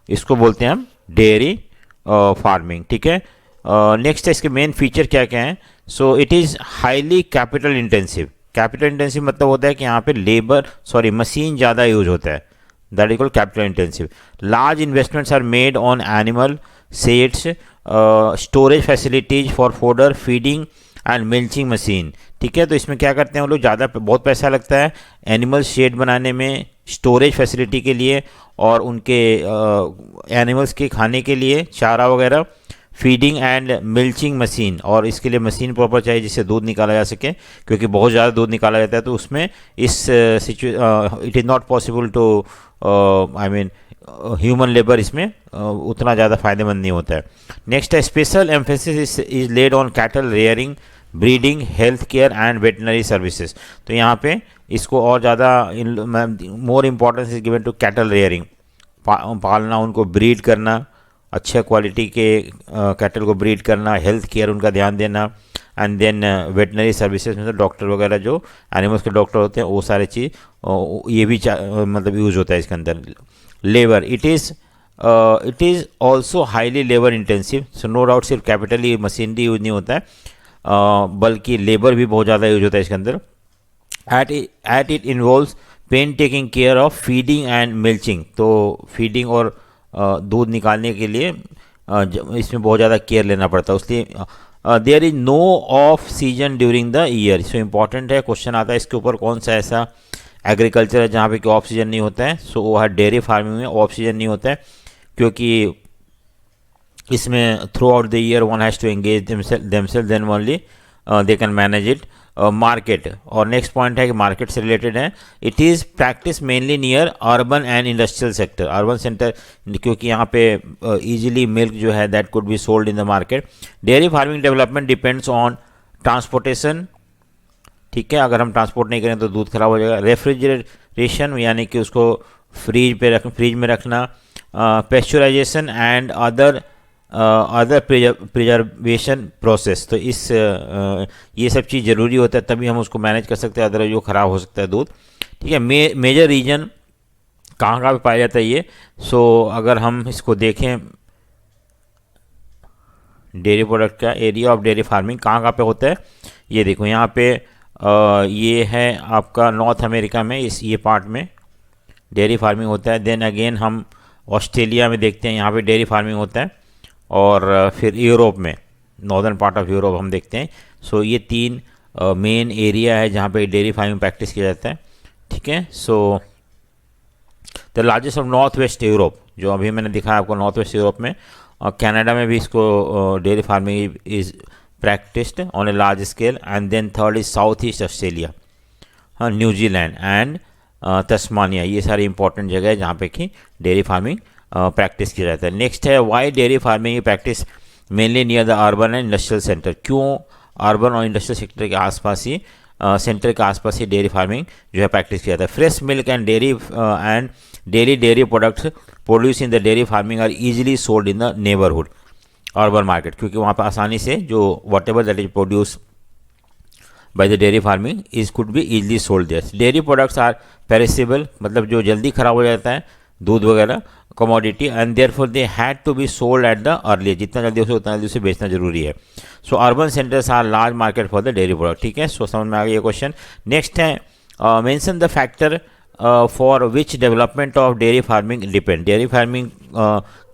इसको बोलते हैं हम डेयरी फार्मिंग। ठीक है, नेक्स्ट है इसके मेन फीचर क्या क्या हैं। सो it is highly capital intensive. Capital intensive मतलब होता है कि यहाँ पे मशीन ज़्यादा यूज होता है, that is called capital intensive. Large investments are made on animal seeds, storage facilities for fodder, feeding and milching machine. ठीक है, तो इसमें क्या करते हैं वो लोग, बहुत पैसा लगता है एनिमल शेड बनाने में, स्टोरेज फैसिलिटी के लिए और उनके एनिमल्स के खाने के लिए चारा वगैरह, फीडिंग एंड मिल्चिंग मशीन, और इसके लिए मशीन प्रॉपर चाहिए जिससे दूध निकाला जा सके, क्योंकि बहुत ज़्यादा दूध निकाला जाता है तो उसमें it is not possible to I mean human labour इसमें उतना ज़्यादा फायदेमंद नहीं होता है। नेक्स्ट है special emphasis is laid on cattle rearing, breeding, health care and veterinary services. तो यहाँ पे इसको और ज़्यादा more importance is given to cattle rearing, पालना, उनको ब्रीड करना, अच्छे क्वालिटी के कैटल को ब्रीड करना, हेल्थ केयर उनका ध्यान देना, एंड देन वेटनरी सर्विसेज में तो डॉक्टर वगैरह जो एनिमल्स के डॉक्टर होते हैं वो सारे चीज़ ये भी मतलब यूज़ होता है इसके अंदर। Labour, it is also highly labour intensive. So no doubt सिर्फ कैपिटली मशीनरी यूज नहीं होता है, बल्कि लेबर भी बहुत ज़्यादा यूज होता है इसके अंदर। At it involves pain taking care of feeding and milching. तो फीडिंग और दूध निकालने के लिए इसमें बहुत ज़्यादा केयर लेना पड़ता है, इसलिए there is no off season during the year. So important है, क्वेश्चन आता है इसके ऊपर, कौन सा ऐसा एग्रीकल्चर है जहाँ पे कि ऑफ सीजन नहीं होता है। सो वो है डेयरी फार्मिंग में ऑफ सीजन नहीं होता है, क्योंकि इसमें throughout the year one has to engage themself, then only they can manage it. Market, और नेक्स्ट पॉइंट है कि मार्केट से रिलेटेड है। It is practice mainly near urban and industrial sector, urban centre, क्योंकि यहाँ पे इजीली मिल्क जो है that could be sold in the market. Dairy farming development depends on transportation. ठीक है, अगर हम ट्रांसपोर्ट नहीं करें तो दूध खराब हो जाएगा। रेफ्रिजरेशन यानी कि उसको फ्रीज में रखना, pasteurisation and other preservation process. तो ये सब चीज़ ज़रूरी होता है, तभी हम उसको मैनेज कर सकते हैं, अदरवाइज वो ख़राब हो सकता है दूध। ठीक है, मेजर रीजन कहाँ कहाँ पे पाया जाता है ये। सो अगर हम इसको देखें, डेयरी प्रोडक्ट का एरिया ऑफ डेयरी फार्मिंग कहाँ कहाँ पे होता है, ये देखो यहाँ पे ये है आपका नॉर्थ अमेरिका में, इस ये पार्ट में डेयरी फार्मिंग होता है। देन अगेन हम ऑस्ट्रेलिया में देखते हैं, यहाँ पे डेयरी फार्मिंग होता है। और फिर यूरोप में, नॉर्दर्न पार्ट ऑफ यूरोप हम देखते हैं। सो ये 3 मेन एरिया है जहाँ पे डेयरी फार्मिंग प्रैक्टिस किया जाता है, ठीक है। So the largest of north west Europe, जो अभी मैंने दिखाया आपको नॉर्थ वेस्ट यूरोप में, और कनाडा में भी इसको dairy farming is practised on a large scale. And then third is south east Australia, हाँ, न्यूजीलैंड एंड तस्मानिया, ये सारी इंपॉर्टेंट जगह है जहाँ पे कि डेयरी फार्मिंग प्रैक्टिस किया जाता है। नेक्स्ट है why dairy farming practice mainly near the urban and industrial centre, क्यों अर्बन और इंडस्ट्रियल सेक्टर के आसपास ही सेंटर के आसपास ही डेयरी फार्मिंग जो है प्रैक्टिस किया जाता है। Fresh milk and dairy and daily dairy products produce in the dairy farming are easily sold in the neighbourhood urban market, क्योंकि वहाँ पर आसानी से जो whatever that is produce by the dairy farming is could be easily sold there. Dairy products are perishable, मतलब जो जल्दी खराब हो जाता है, दूध वगैरह commodity, and therefore they had to be sold at the early, जितना जल्दी हो उतना जल्दी उसे बेचना जरूरी है। So urban centres are large market for the dairy product, ठीक है। सो समझ में आ गया ये क्वेश्चन। नेक्स्ट है mention the factor for which development of dairy farming depend, dairy farming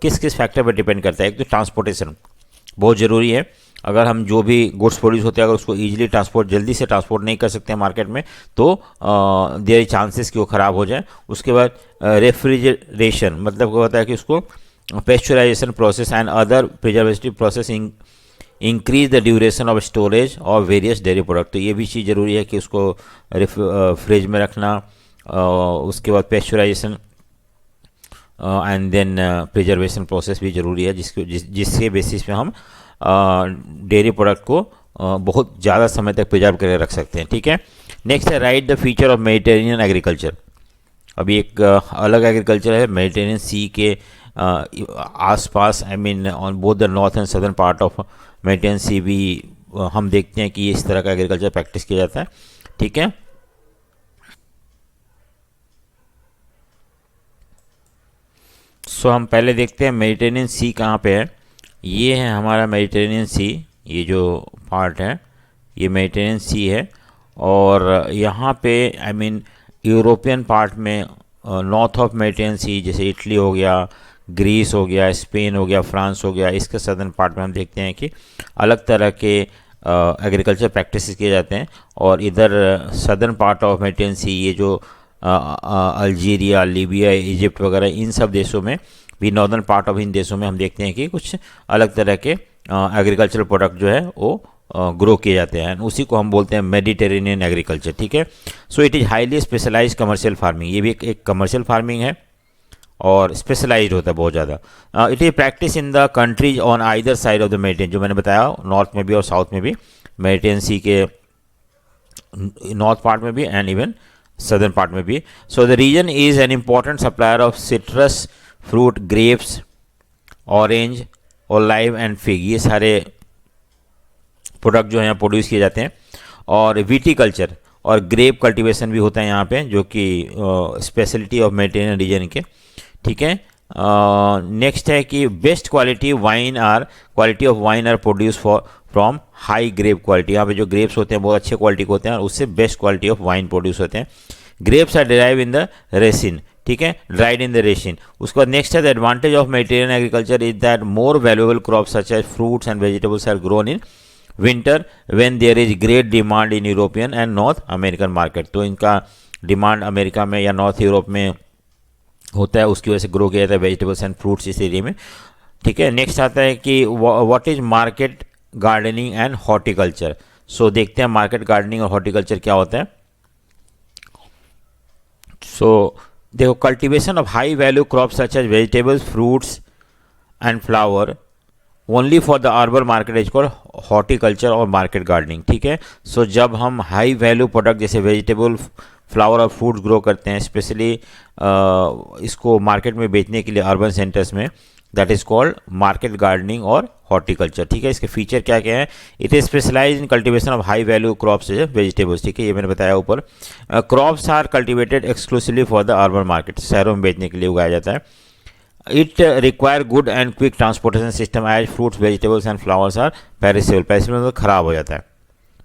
किस किस फैक्टर पर डिपेंड करता है। एक तो ट्रांसपोर्टेशन बहुत ज़रूरी है, अगर हम जो भी गुड्स प्रोड्यूस होते हैं अगर उसको ईजिली जल्दी से ट्रांसपोर्ट नहीं कर सकते हैं मार्केट में, तो देयर चांसेस कि वो ख़राब हो जाए। उसके बाद रेफ्रिजरेशन, मतलब क्या होता है कि उसको pasteurisation process and other preservative process increase the duration of storage of various dairy product, तो ये भी चीज़ ज़रूरी है कि उसको फ्रिज में रखना, उसके बाद pasteurisation and then preservation process भी ज़रूरी है, जिसके बेसिस पे हम डेयरी प्रोडक्ट को बहुत ज़्यादा समय तक प्रिजर्व करके रख सकते हैं, ठीक है। नेक्स्ट है right the feature of Mediterranean agriculture. अभी एक अलग एग्रीकल्चर है मेडिटेरेनियन सी के आसपास, I mean on both the north and southern part of Mediterranean sea भी हम देखते हैं कि इस तरह का एग्रीकल्चर प्रैक्टिस किया जाता है, ठीक है। सो हम पहले देखते हैं मेडिटेरेनियन सी कहाँ पे है। ये है हमारा मेडिटेरेनियन सी, ये जो पार्ट है ये मेडिटेरेनियन सी है, और यहाँ पे आई मीन यूरोपियन पार्ट में नॉर्थ ऑफ मेडिटेरेनियन सी, जैसे इटली हो गया, ग्रीस हो गया, स्पेन हो गया, फ्रांस हो गया, इसके सदर्न पार्ट में हम देखते हैं कि अलग तरह के एग्रीकल्चर प्रैक्टिसेस किए जाते हैं। और इधर सदर्न पार्ट ऑफ मेडिटेरेनियन सी, ये जो अल्जीरिया, लीबिया, इजिप्ट वगैरह, इन सब देशों में भी, नॉर्दर्न पार्ट ऑफ इन देशों में हम देखते हैं कि कुछ अलग तरह के एग्रीकल्चरल प्रोडक्ट जो है वो ग्रो किए जाते हैं, उसी को हम बोलते हैं मेडिटेरेनियन एग्रीकल्चर, ठीक है। So it is highly specialised commercial farming, ये भी एक कमर्शियल फार्मिंग है और स्पेशलाइज्ड होता है बहुत ज़्यादा। It is practice in the countries on either side of the Mediterranean, जो मैंने बताया नॉर्थ में भी और साउथ में भी, मेडिटेरेनियन सी के नॉर्थ पार्ट में भी एंड इवन सदर्न पार्ट में भी। So the region is an important supplier of citrus fruit, grapes, orange, olive and fig, ये सारे प्रोडक्ट जो हैं यहाँ प्रोड्यूस किए जाते हैं। और विटीकल्चर और ग्रेप कल्टीवेशन भी होता है यहाँ पे, जो कि स्पेशलिटी ऑफ मेडिटेरेनियन रीजन के, ठीक है। नेक्स्ट है कि best quality of wine are produce from high grape quality, यहाँ पे जो ग्रेप्स होते हैं बहुत अच्छे क्वालिटी के होते हैं और उससे best quality of wine produce होते हैं। Grapes are derive in the raisin, ठीक है, ड्राइड इन द रेसिन। उसके बाद नेक्स्ट है the advantage of Mediterranean agriculture is that more valuable crops such as fruits and vegetables are grown in winter when there is great demand in European and North American market, तो इनका डिमांड अमेरिका में या नॉर्थ यूरोप में होता है, उसकी वजह से ग्रो किया जाता है वेजिटेबल्स एंड फ्रूट्स इस एरिया में, ठीक है। नेक्स्ट आता है कि what is market gardening and horticulture. So देखते हैं मार्केट गार्डनिंग और हॉर्टिकल्चर क्या होता है। सो देखो, cultivation of high value crops such as vegetables, fruits and flower only for the urban market is called horticulture और मार्केट गार्डनिंग, ठीक है। सो जब हम हाई वैल्यू प्रोडक्ट जैसे वेजिटेबल, फ्लावर और फ्रूट्स ग्रो करते हैं, स्पेशली इसको मार्केट में बेचने के लिए अर्बन सेंटर्स में, that is called market gardening और हॉर्टिकल्चर। ठीक है, इसके फीचर क्या क्या है? It is specialise in cultivation of high value crops vegetables. ठीक है, ये मैंने बताया ऊपर। Crops are cultivated exclusively for the urban market, शहरों में बेचने के लिए उगाया जाता है। It require good and quick transportation system as fruits vegetables and flowers are perishable. Perishable मतलब खराब हो जाता है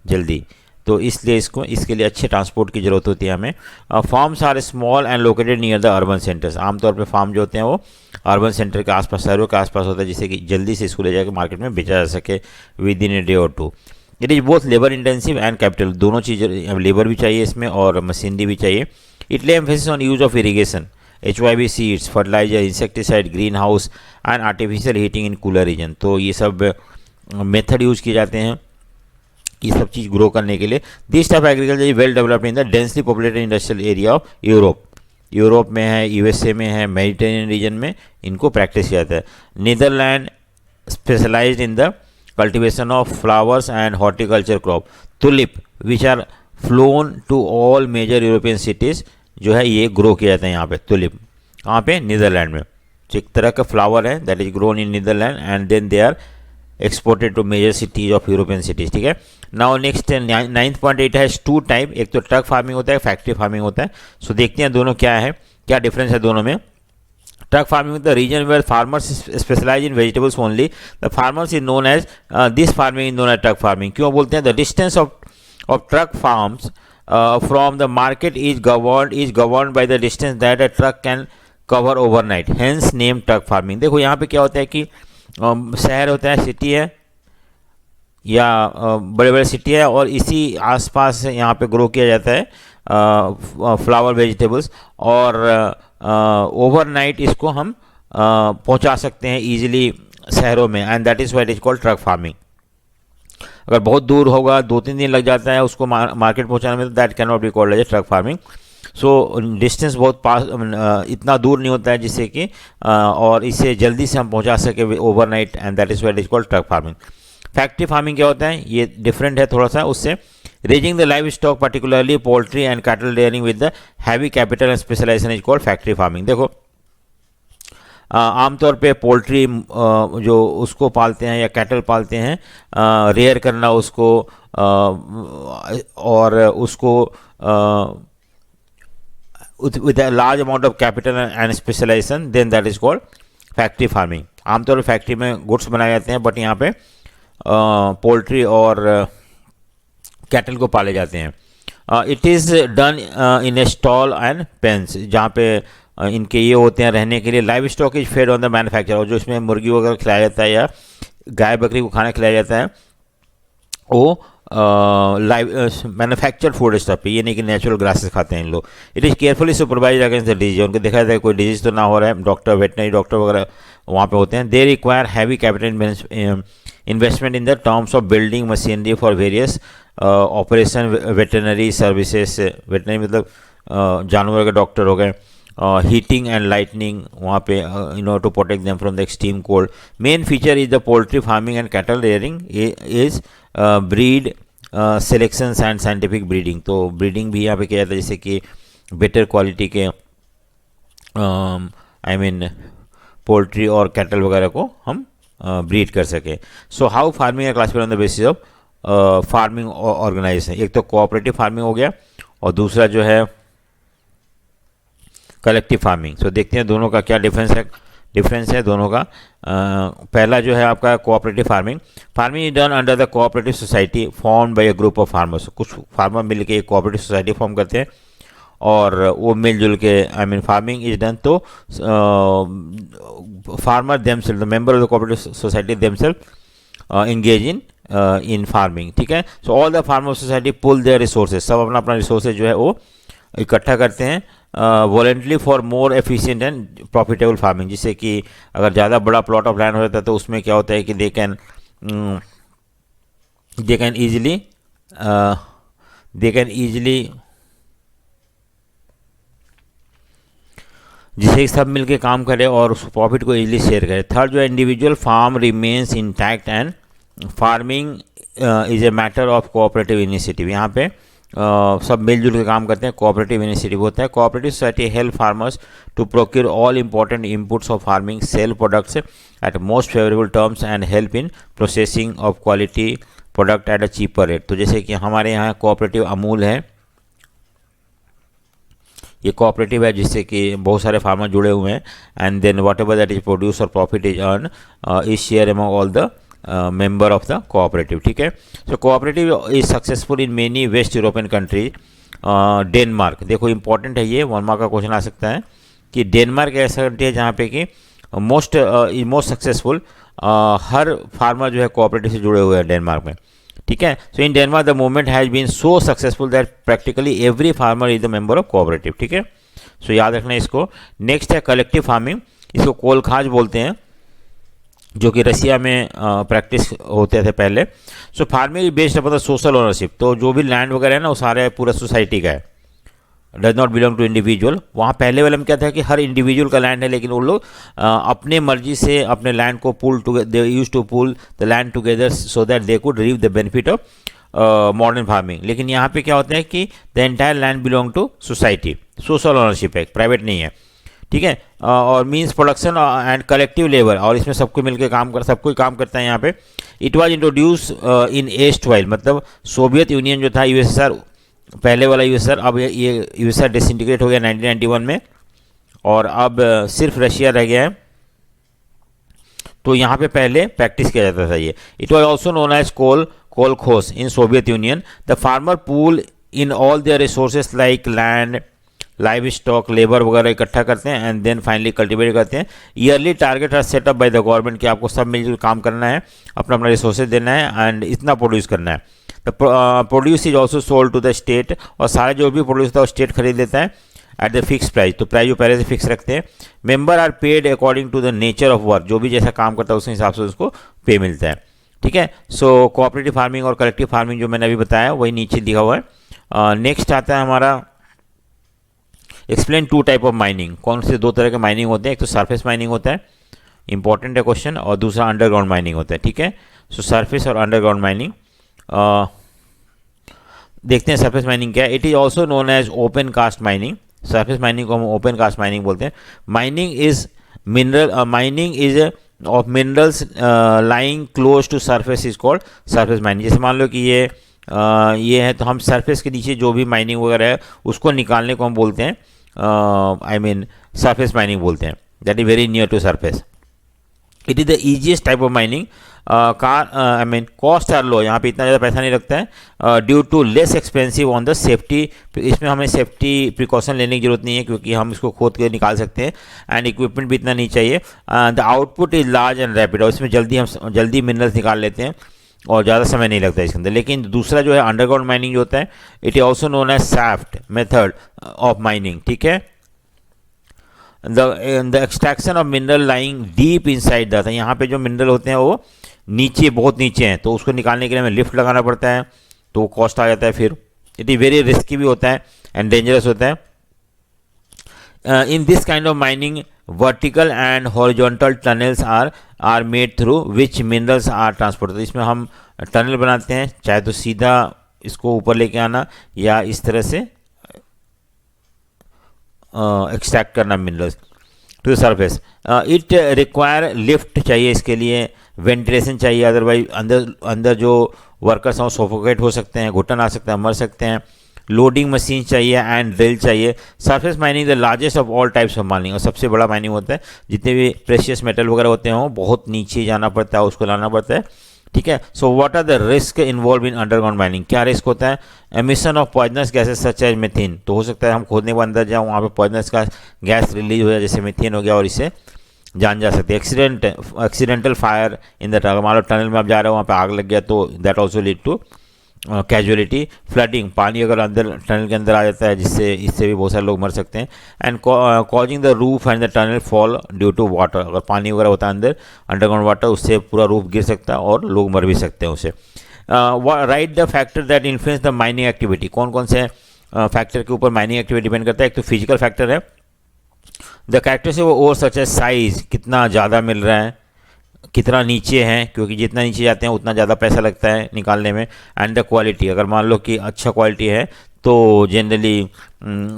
जल्दी, तो इसलिए इसके लिए अच्छे ट्रांसपोर्ट की ज़रूरत होती है हमें। Farms are small and located near the urban centres. आमतौर पे फार्म जो होते हैं वो अर्बन सेंटर के आसपास, शहरों के आसपास होता है, जिससे कि जल्दी से इसको ले जाकर मार्केट में बेचा जा सके विद इन ए डे और two. It is both labour intensive and capital, दोनों चीज़ें, लेबर भी चाहिए इसमें और मशीनरी भी चाहिए। It lay emphasis on use of irrigation, HYB seeds, fertiliser, insecticide, green house and artificial heating in cooler region. तो ये सब मेथड यूज किए जाते हैं ये सब चीज़ ग्रो करने के लिए। This type agriculture is well developed in the densely populated industrial area of Europe में है, USA में है, मेडिटेरियन रीजन में इनको प्रैक्टिस किया जाता है। Netherland specialised in the cultivation of flowers and horticulture crop, tulip which are flown to all major European cities, जो है ये ग्रो किया जाता है यहाँ पे तुलिप। कहाँ पे? नीदरलैंड में। तो एक तरह का फ्लावर है that is grown in Netherland and then they are exported to major cities of European cities. ठीक है, now next 9th point it has two type, एक तो ट्रक फार्मिंग होता है, फैक्ट्री फार्मिंग होता है। सो देखते हैं दोनों क्या है, क्या डिफरेंस है दोनों में। Truck farming the region where farmers specialise in vegetables only, the farmers is known as this farming is known as truck farming. क्यों बोलते हैं? The distance of truck farms from the market is governed by the distance that a truck can cover overnight, hence name truck farming। देखो यहाँ पे क्या होता है कि शहर होता है, सिटी है या बड़े बड़े सिटी है और इसी आसपास यहाँ पे ग्रो किया जाता है फ्लावर वेजिटेबल्स, और ओवरनाइट इसको हम पहुँचा सकते हैं ईजिली शहरों में, and that is what is called truck farming. अगर बहुत दूर होगा, 2-3 दिन लग जाता है उसको मार्केट पहुंचाने में, तो that can not be called as truck farming. So distance बहुत पास, इतना दूर नहीं होता है जिससे कि और इसे जल्दी से हम पहुंचा सके overnight, and that is what is called truck farming. Factory farming क्या होता है? ये डिफरेंट है थोड़ा सा उससे। Raising the livestock particularly poultry and cattle rearing with the heavy capital and specialisation is called factory farming. देखो आमतौर पे पोल्ट्री जो उसको पालते हैं या कैटल पालते हैं, रेयर करना उसको और उसको with a large amount of capital and specialisation, then that is called factory farming. आमतौर पे फैक्ट्री में गुड्स बनाए जाते हैं, बट यहाँ पे पोल्ट्री और कैटल को पाले जाते हैं। It is done in a stall and pens, जहाँ पे इनके ये होते हैं रहने के लिए। Livestock is fed on the manufacture, और जो इसमें मुर्गी वगैरह खिलाया जाता है या गाय बकरी को खाना खिलाया जाता है वो लाइव मैन्युफैक्चर्ड फूड स्टफ पे, ये नहीं कि नेचुरल ग्रासेस खाते हैं इन लोग। It is carefully supervise against the disease, उनको देखा जाता है कोई डिजीज तो ना हो रहा है, डॉक्टर वेटनरी डॉक्टर वगैरह वहाँ पे होते हैं। They require heavy capital investment in the terms of building machinery for various operation, veterinary services, veterinary मतलब जानवर के डॉक्टर हो गए, हीटिंग एंड लाइटनिंग वहाँ पे in order to protect them from the extreme cold. Main feature is the poultry farming and cattle rearing is breed selections and scientific breeding. तो ब्रीडिंग भी यहाँ पे किया जाता है, जैसे कि बेटर क्वालिटी के आई मीन पोल्ट्री और कैटल वगैरह को हम ब्रीड कर सकें। सो हाउ फार्मिंग है classified on the basis of farming organisation. एक तो कोऑपरेटिव फार्मिंग हो गया और दूसरा जो है कलेक्टिव फार्मिंग। सो देखते हैं दोनों का क्या डिफरेंस है दोनों का। पहला जो है आपका cooperative farming. Farming is done under the cooperative society form by a group of farmers. कुछ फार्मर मिल के एक कोऑपरेटिव सोसाइटी फॉर्म करते हैं और वो मिलजुल के I mean farming is done. तो farmer themselves, the member of the cooperative society themselves engage in farming. ठीक है, so all the farmer society pool their resources, सब अपना अपना रिसोर्सेज जो है वो इकट्ठा करते हैं voluntarily for more efficient and profitable farming. जिससे कि अगर ज़्यादा बड़ा प्लॉट ऑफ लैंड हो जाता है तो उसमें क्या होता है कि दे कैन ईजिली जिसे सब मिलके काम करे और उस प्रॉफिट को इजीली शेयर करे। थर्ड जो है individual farm remains intact and farming is a matter of cooperative initiative. यहाँ पे सब मिलजुल के काम करते हैं, कोऑपरेटिव इनिशिएटिव होता है। Cooperative society help farmers to procure all important inputs of farming, sell products at most favourable terms and help in processing of quality product at a cheaper rate. तो जैसे कि हमारे यहाँ कोऑपरेटिव अमूल है, ये कोऑपरेटिव है जिससे कि बहुत सारे फार्मर जुड़े हुए हैं, and then whatever that is produce और profit is earn is share among all the member of the cooperative. ठीक है, so cooperative is successful in many west European countries. Denmark, देखो इंपॉर्टेंट है ये, 1 मार्क का क्वेश्चन आ सकता है कि डेनमार्क ऐसा कंट्री है जहाँ पे कि मोस्ट सक्सेसफुल, हर फार्मर जो है कोऑपरेटिव से जुड़े हुए हैं डेनमार्क में। ठीक है, so in Denmark the movement has been so successful that practically every farmer is the member of cooperative. ठीक है, सो याद रखना इसको। नेक्स्ट है कलेक्टिव फार्मिंग, इसको कोलखाज बोलते हैं, जो कि रसिया में प्रैक्टिस होते थे पहले। So farming based upon the social ownership, तो जो भी लैंड वगैरह है ना वो सारे पूरा सोसाइटी का है, does not belong to individual. वहाँ पहले वाले में क्या था कि हर इंडिविजुअल का लैंड है, लेकिन वो लोग अपने मर्जी से अपने लैंड को pool to, they use to pool the land together so that they could reap the benefit of modern farming. लेकिन यहाँ पे क्या होता है कि the entire land belong to society, social ownership है, प्राइवेट नहीं है। ठीक है, और means production and collective labour, और इसमें सबको मिलकर सब कोई काम करता है यहाँ पे। It was introduce in erstwhile, मतलब सोवियत यूनियन जो था, यूएसएसआर पहले वाला यूएसएसआर, अब ये यूएसएसआर डिसइंटीग्रेट हो गया 1991 में, और अब सिर्फ रशिया रह गया है। तो यहाँ पे पहले प्रैक्टिस किया जाता था ये। It was also known as kolkhoz in Soviet Union. The farmer pool in all their resources like land, live stock, labour वगैरह इकट्ठा करते हैं, एंड देन फाइनली कल्टिवेट करते हैं। Yearly target are set up by the government कि आपको सब मिलकर काम करना है, अपना अपना रिसोर्सेज देना है, एंड इतना प्रोड्यूस करना है। The produce is also sold to the state, और सारे जो भी प्रोड्यूस होता है वो स्टेट खरीद लेता है एट द फिक्स प्राइस, तो प्राइस जो पहले से फिक्स रखते हैं। Member are paid according to the nature of work, जो भी जैसा काम करता है उस हिसाब से उसको पे मिलता है। ठीक है, सो कोऑपरेटिव फार्मिंग और कलेक्टिव फार्मिंग जो मैंने अभी बताया वही नीचे लिखा हुआ है। नेक्स्ट आता है हमारा एक्सप्लेन 2 टाइप ऑफ माइनिंग। कौन से 2 तरह के माइनिंग होते हैं, एक तो सरफेस माइनिंग होता है, इंपॉर्टेंट है क्वेश्चन, और दूसरा अंडरग्राउंड माइनिंग होता है। ठीक है, सो सरफेस और अंडरग्राउंड माइनिंग देखते हैं। सरफेस माइनिंग क्या है? It is also known as open cast mining. Surface mining को हम ओपन कास्ट माइनिंग बोलते हैं। Mining is of minerals lying close to surface is called surface mining. जैसे मान लो कि ये है, तो हम सरफेस के नीचे जो भी माइनिंग वगैरह है उसको निकालने को हम बोलते हैं, आई मीन सरफेस माइनिंग बोलते हैं, that is very near to surface. It is the easiest type of mining. I mean cost are low, यहाँ पे इतना ज़्यादा पैसा नहीं लगता है, due to less expensive on the safety. इसमें हमें सेफ्टी प्रिकॉशन लेने की जरूरत नहीं है क्योंकि हम इसको खोद के निकाल सकते हैं, एंड इक्विपमेंट भी इतना नहीं चाहिए। The output is large and rapid, और इसमें हम जल्दी मिनरल्स निकाल लेते हैं और ज़्यादा समय नहीं लगता इसके अंदर। लेकिन दूसरा जो है अंडरग्राउंड माइनिंग जो होता है, it is also known as shaft method of mining. ठीक है, the extraction of mineral lying deep inside the, यहाँ पे जो मिनरल होते हैं वो नीचे, बहुत नीचे हैं, तो उसको निकालने के लिए हमें लिफ्ट लगाना पड़ता है, तो वो कॉस्ट आ जाता है। फिर इट इज वेरी रिस्की भी होता है एंड डेंजरस होता है। In this kind of mining vertical and horizontal tunnels are made through which minerals are transport. तो इसमें हम टनल बनाते हैं, चाहे तो सीधा इसको ऊपर लेके आना या इस तरह से एक्सट्रैक्ट करना minerals to the surface. It require lift चाहिए, इसके लिए वेंटिलेशन चाहिए, अदरवाइज अंदर जो वर्कर्स हैं वो सोफोकेट हो सकते हैं, घुटन आ सकता है, मर सकते हैं। लोडिंग मशीन चाहिए एंड ड्रिल चाहिए। Surface mining the largest of all types of mining, और सबसे बड़ा माइनिंग होता है। जितने भी प्रेशियस मेटल वगैरह होते हैं वो बहुत नीचे जाना पड़ता है, उसको लाना पड़ता है। ठीक है, so what are the risk involve in underground mining? क्या रिस्क होता है? Emission of poisonous gases such as methane, तो हो सकता है हम खोदने के अंदर जाओ, वहाँ पे पॉइजनस का गैस रिलीज हो जाए, जैसे मीथेन हो गया, और इससे जान जा सकती है। Accidental fire in the tunnel, मान लो टनल में आप जा रहे हो, वहाँ पे आग लग गया, तो that also lead to casualty. Flooding, पानी अगर अंदर टनल के अंदर आ जाता है, इससे भी बहुत सारे लोग मर सकते हैं। And causing the roof and the tunnel fall due to water, अगर पानी वगैरह होता है अंदर अंडरग्राउंड वाटर, उससे पूरा रूफ गिर सकता है और लोग मर भी सकते हैं उससे। Right the factor that influence the mining activity, कौन कौन से फैक्टर के ऊपर माइनिंग एक्टिविटी डिपेंड करता है? एक तो फिजिकल फैक्टर है, the characteristic of ore such as size, कितना ज़्यादा मिल रहा है, कितना नीचे हैं, क्योंकि जितना नीचे जाते हैं उतना ज़्यादा पैसा लगता है निकालने में। एंड द क्वालिटी, अगर मान लो कि अच्छा क्वालिटी है तो generally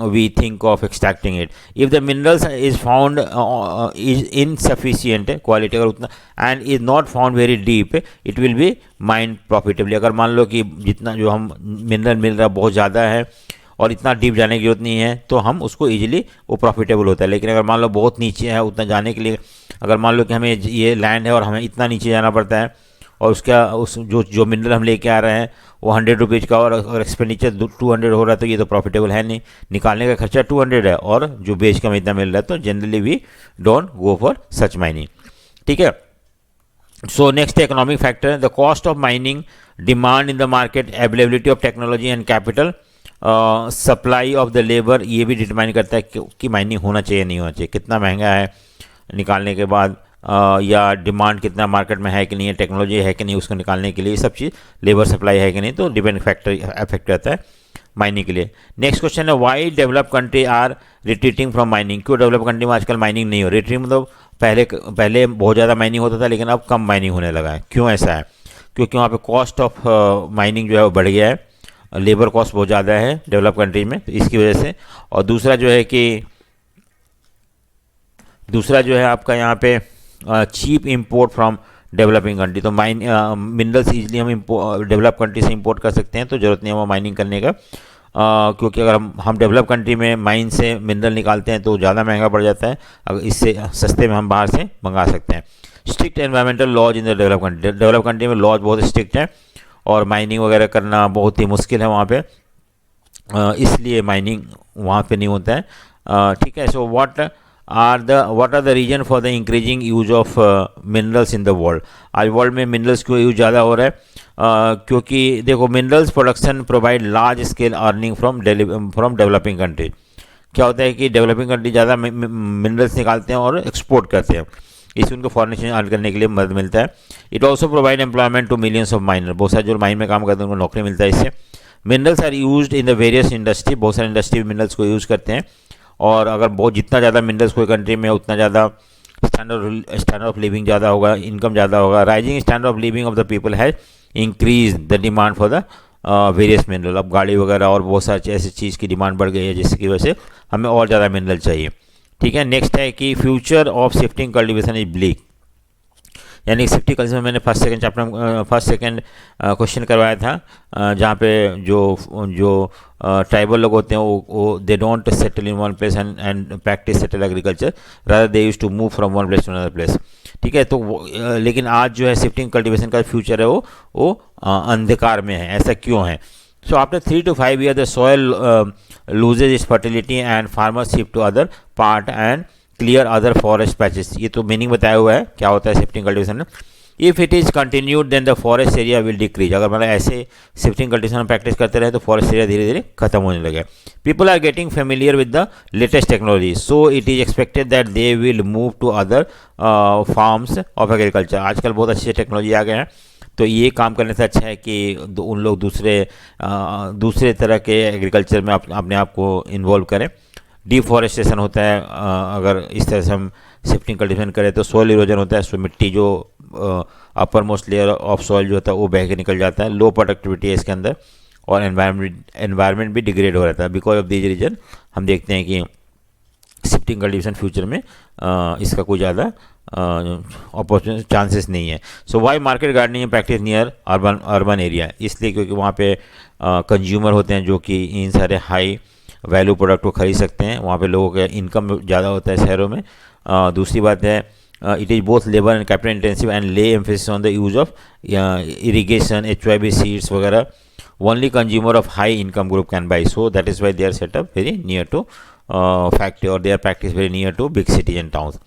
we think of extracting it. If the minerals is found is insufficient quality, अगर उतना and is not found very deep, it will be mined profitably. अगर मान लो कि जितना जो हम मिनरल मिल रहा है बहुत ज़्यादा है और इतना डीप जाने की जरूरत नहीं है, तो हम उसको इजीली वो प्रॉफिटेबल होता है। लेकिन अगर मान लो बहुत नीचे है, उतना जाने के लिए अगर मान लो कि हमें ये लैंड है और हमें इतना नीचे जाना पड़ता है और उसका उस जो जो मिनरल हम लेके आ रहे हैं वो 100 रुपीज़ का और एक्सपेंडिचर 200 हो रहा है, तो ये तो प्रॉफिटेबल है नहीं। निकालने का खर्चा 200 है और जो बेच का हमें इतना मिल रहा है, तो generally we don't go for such mining. ठीक है। सो नेक्स्ट इकोनॉमिक फैक्टर है the cost of mining, demand in the market, availability of technology and capital, supply of the labour. ये भी डिटरमाइन करता है कि माइनिंग होना चाहिए नहीं होना चाहिए, कितना महंगा है निकालने के बाद, या डिमांड कितना मार्केट में है कि नहीं है, टेक्नोलॉजी है कि नहीं उसको निकालने के लिए, ये सब चीज़, लेबर सप्लाई है कि नहीं, तो डिपेंड फैक्टर अफेक्ट करता है माइनिंग के लिए। नेक्स्ट क्वेश्चन है why develop country are retreating from mining. क्यों डेवलप कंट्री में आजकल माइनिंग नहीं हो रही? रिट्रीट मतलब पहले बहुत ज़्यादा माइनिंग होता था, लेकिन अब कम माइनिंग होने लगा है। क्यों ऐसा है? क्योंकि वहाँ पे कॉस्ट ऑफ माइनिंग जो है वो बढ़ गया है, लेबर कॉस्ट बहुत ज़्यादा है डेवलप कंट्री में, तो इसकी वजह से। और दूसरा जो है आपका यहाँ पे cheap import from developing country. तो मिनरल्स इजीली हम डेवलप कंट्री से इंपोर्ट कर सकते हैं, तो ज़रूरत नहीं है वो माइनिंग करने का। क्योंकि अगर हम डेवलप कंट्री में माइन से मिनरल निकालते हैं तो ज़्यादा महंगा पड़ जाता है, अगर इससे सस्ते में हम बाहर से मंगा सकते हैं। Strict environmental laws in the develop country में लॉज बहुत स्ट्रिक्ट है और माइनिंग वगैरह करना बहुत ही मुश्किल है वहाँ पे, इसलिए माइनिंग वहाँ पे नहीं होता है। ठीक है। So what are the reason for the increasing use of minerals in the world. आज वर्ल्ड में मिनरल्स क्यों यूज ज़्यादा हो रहा है? क्योंकि देखो minerals production provide large scale earning from developing country. क्या होता है कि डेवलपिंग कंट्री ज़्यादा मिनरल्स निकालते हैं और एक्सपोर्ट करते हैं, इससे उनको फॉरेन एक्सचेंज अर्न करने के लिए मदद मिलता है। It also provide employment to millions of miner. बहुत सारे जो माइन में काम करते हैं उनको नौकरी मिलता है इससे। Minerals are used in the various industry. बहुत सारे इंडस्ट्री मिनरल्स को यूज़ करते हैं, और अगर जितना ज़्यादा मिनरल्स कोई कंट्री में उतना ज़्यादा स्टैंडर्ड ऑफ लिविंग ज़्यादा होगा, इनकम ज़्यादा होगा। Rising standard of living of the people has increase the demand for the various mineral. अब गाड़ी वगैरह और बहुत सारी ऐसी चीज़ की डिमांड बढ़ गई है जिसकी वजह से हमें और ज़्यादा मिनरल चाहिए। ठीक है। नेक्स्ट है कि future of shifting cultivation is bleak. यानी शिफ्टिंग कल्चर में मैंने फर्स्ट सेकंड क्वेश्चन करवाया था, जहाँ पे जो ट्राइबल लोग होते हैं वो they don't settle in one place and practice settle agriculture, rather they use to move from one place to another place. ठीक है। तो लेकिन आज जो है शिफ्टिंग कल्टिवेशन का फ्यूचर है वो अंधकार में है। ऐसा क्यों है? So after 3 to 5 years the soil loses its fertility and farmers shift to other part and clear other forest patches. ये तो मीनिंग बताया हुआ है क्या होता है शिफ्टिंग कल्टिवेशन में। If it is continued then the forest area will decrease. अगर मतलब ऐसे शिफ्टिंग कल्टिवेशन में प्रैक्टिस करते रहे तो फॉरेस्ट एरिया धीरे धीरे खत्म होने लगे। People are getting familiar with the latest technology, so it is expected that they will move to other forms of agriculture. आजकल बहुत अच्छी टेक्नोलॉजी आ गए हैं, तो ये काम करने से अच्छा है कि उन लोग दूसरे तरह के एग्रीकल्चर में अपने आप को इन्वॉल्व करें। डिफॉरेस्टेशन होता है, अगर इस तरह से हम शिफ्टिंग कल्टिवेशन करें तो सॉइल इरोजन होता है, सो मिट्टी जो upper most layer of soil जो होता है वो बह के निकल जाता है। लो प्रोडक्टिविटी है इसके अंदर, और एनवायरनमेंट भी डिग्रेड हो रहता है। बिकॉज ऑफ दिस रीजन हम देखते हैं कि शिफ्टिंग कल्टिवेशन फ्यूचर में इसका कोई ज़्यादा अपॉर्चुनिटी चांसेस नहीं है। So why market gardening practice near urban area? इसलिए क्योंकि वहाँ पे कंज्यूमर होते हैं जो कि इन सारे हाई वैल्यू प्रोडक्ट को खरीद सकते हैं। वहाँ पे लोगों का इनकम ज़्यादा होता है शहरों में। दूसरी बात है it is both labour and capital intensive and lay emphasis on the use of irrigation, HYB seeds वगैरह। Only consumer of high income group can buy, so that is why they are set up very near to factory और they are practice very near to big cities and towns.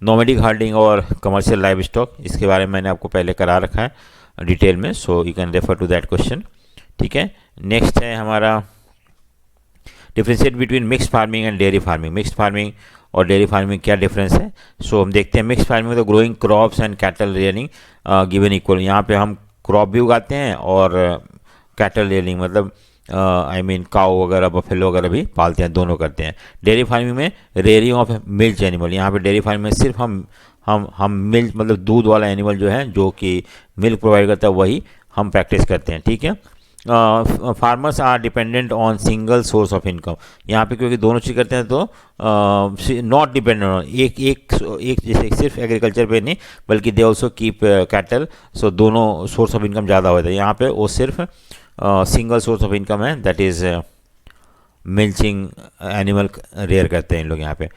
Nomadic herding और कमर्शियल लाइव स्टॉक, इसके बारे में मैंने आपको पहले करा रखा है डिटेल में, so you can refer to that question. ठीक है। नेक्स्ट है हमारा differentiate between mixed farming and dairy farming. Mixed farming और डेयरी फार्मिंग क्या डिफरेंस है? सो हम देखते हैं मिक्स्ड फार्मिंग में तो growing crops and cattle rearing given equal. यहाँ पे हम क्रॉप भी उगाते हैं और कैटल रेयरिंग मतलब आई मीन काऊ वगैरह बफेलो वगैरह भी पालते हैं, दोनों करते हैं। डेयरी फार्मिंग में रेयरिंग ऑफ मिल्क एनिमल। यहाँ पे डेयरी फार्मिंग में सिर्फ हम हम मिल्क मतलब दूध वाला एनिमल जो है, जो कि मिल्क प्रोवाइड करता है, वही हम प्रैक्टिस करते हैं, ठीक है। Farmers are dependent on single source of income. यहाँ पे क्योंकि दोनों चीज़ करते हैं तो नॉट डिपेंडेंट ऑन एक जैसे सिर्फ एग्रीकल्चर पे नहीं, बल्कि दे ऑल्सो कीप कैटल, सो दोनों सोर्स ऑफ इनकम ज़्यादा होता है। यहाँ पे वो सिर्फ सिंगल सोर्स ऑफ इनकम है, that is milching animal rear करते हैं इन लोग यहाँ पे।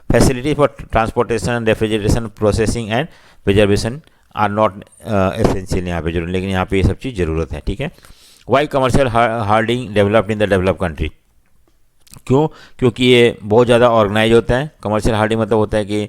Facility for transportation, refrigeration, processing and preservation are not essential यहाँ पे जरूर, लेकिन यहाँ पे ये सब चीज़ ज़रूरत है, ठीक है। Why commercial herding developed in the developed country, क्यों? क्योंकि ये बहुत ज़्यादा ऑर्गेनाइज होता है। कमर्शियल हार्डिंग मतलब होता है कि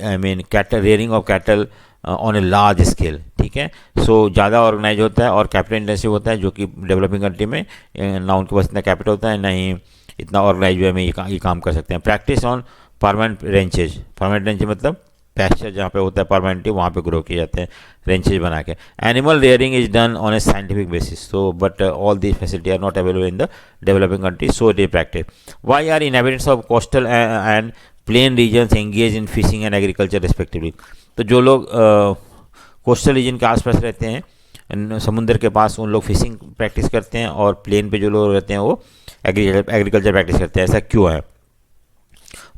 I mean cattle rearing of cattle on a large scale, ठीक है। सो ज़्यादा ऑर्गेनाइज होता है और कैपिटल इंटेंसिव होता है, जो कि डेवलपिंग कंट्री में ना उनके पास इतना कैपिटल होता है, ना ही इतना ऑर्गेनाइज वे में ये काम कर सकते हैं। Practice on permanent रेंचेज, permanent ranches मतलब पैस्चर जहाँ पे होता है परमानेंटली, वहाँ पे ग्रो किए जाते हैं रेंचेज बना के। Animal rearing is done on a scientific basis, so but all these facility are not available in the developing country, so it is practice. Why are inhabitants of coastal and plain regions engage in fishing and agriculture respectively. तो जो लोग कोस्टल रीजन के आसपास रहते हैं, समुद्र के पास, उन लोग फिशिंग प्रैक्टिस करते हैं, और प्लेन पे जो लोग रहते हैं वो एग्रीकल्चर प्रैक्टिस करते हैं। ऐसा क्यों है?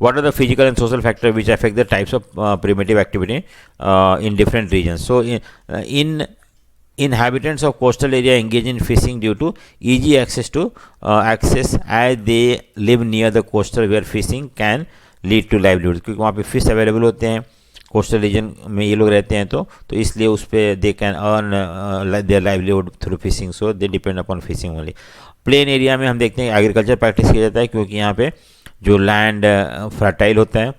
What are the physical and social factors which affect the types of primitive activity in different regions? So, in inhabitants of coastal area engage in fishing due to easy access as they live near the coastal where fishing can lead to livelihood. क्योंकि वहाँ पे फिश अवेलेबल होते हैं, कोस्टल रीजन में ये लोग रहते हैं, तो इसलिए उस पर they can earn their livelihood through fishing, so they depend upon fishing only. Plain area में हम देखते हैं एग्रीकल्चर प्रैक्टिस किया जाता है, क्योंकि यहाँ पे जो लैंड फर्टाइल होता है।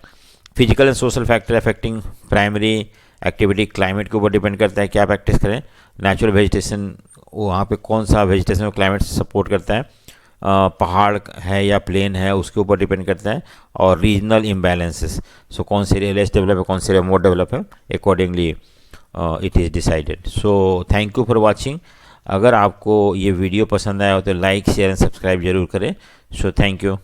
Physical and social factor affecting primary activity, climate के ऊपर डिपेंड करता है क्या प्रैक्टिस करें। नेचुरल वेजिटेशन, वहाँ पे कौन सा वेजिटेशन और क्लाइमेट सपोर्ट करता है, पहाड़ है या प्लेन है, उसके ऊपर डिपेंड करता है। और रीजनल इम्बैलेंसेस, सो कौन से एरिया लेस डेवलप है, कौन से एरिया मोर डेवलप है, accordingly it is decided. So thank you for watching. अगर आपको ये वीडियो पसंद आया हो तो लाइक, शेयर एंड सब्सक्राइब जरूर करें। So thank you.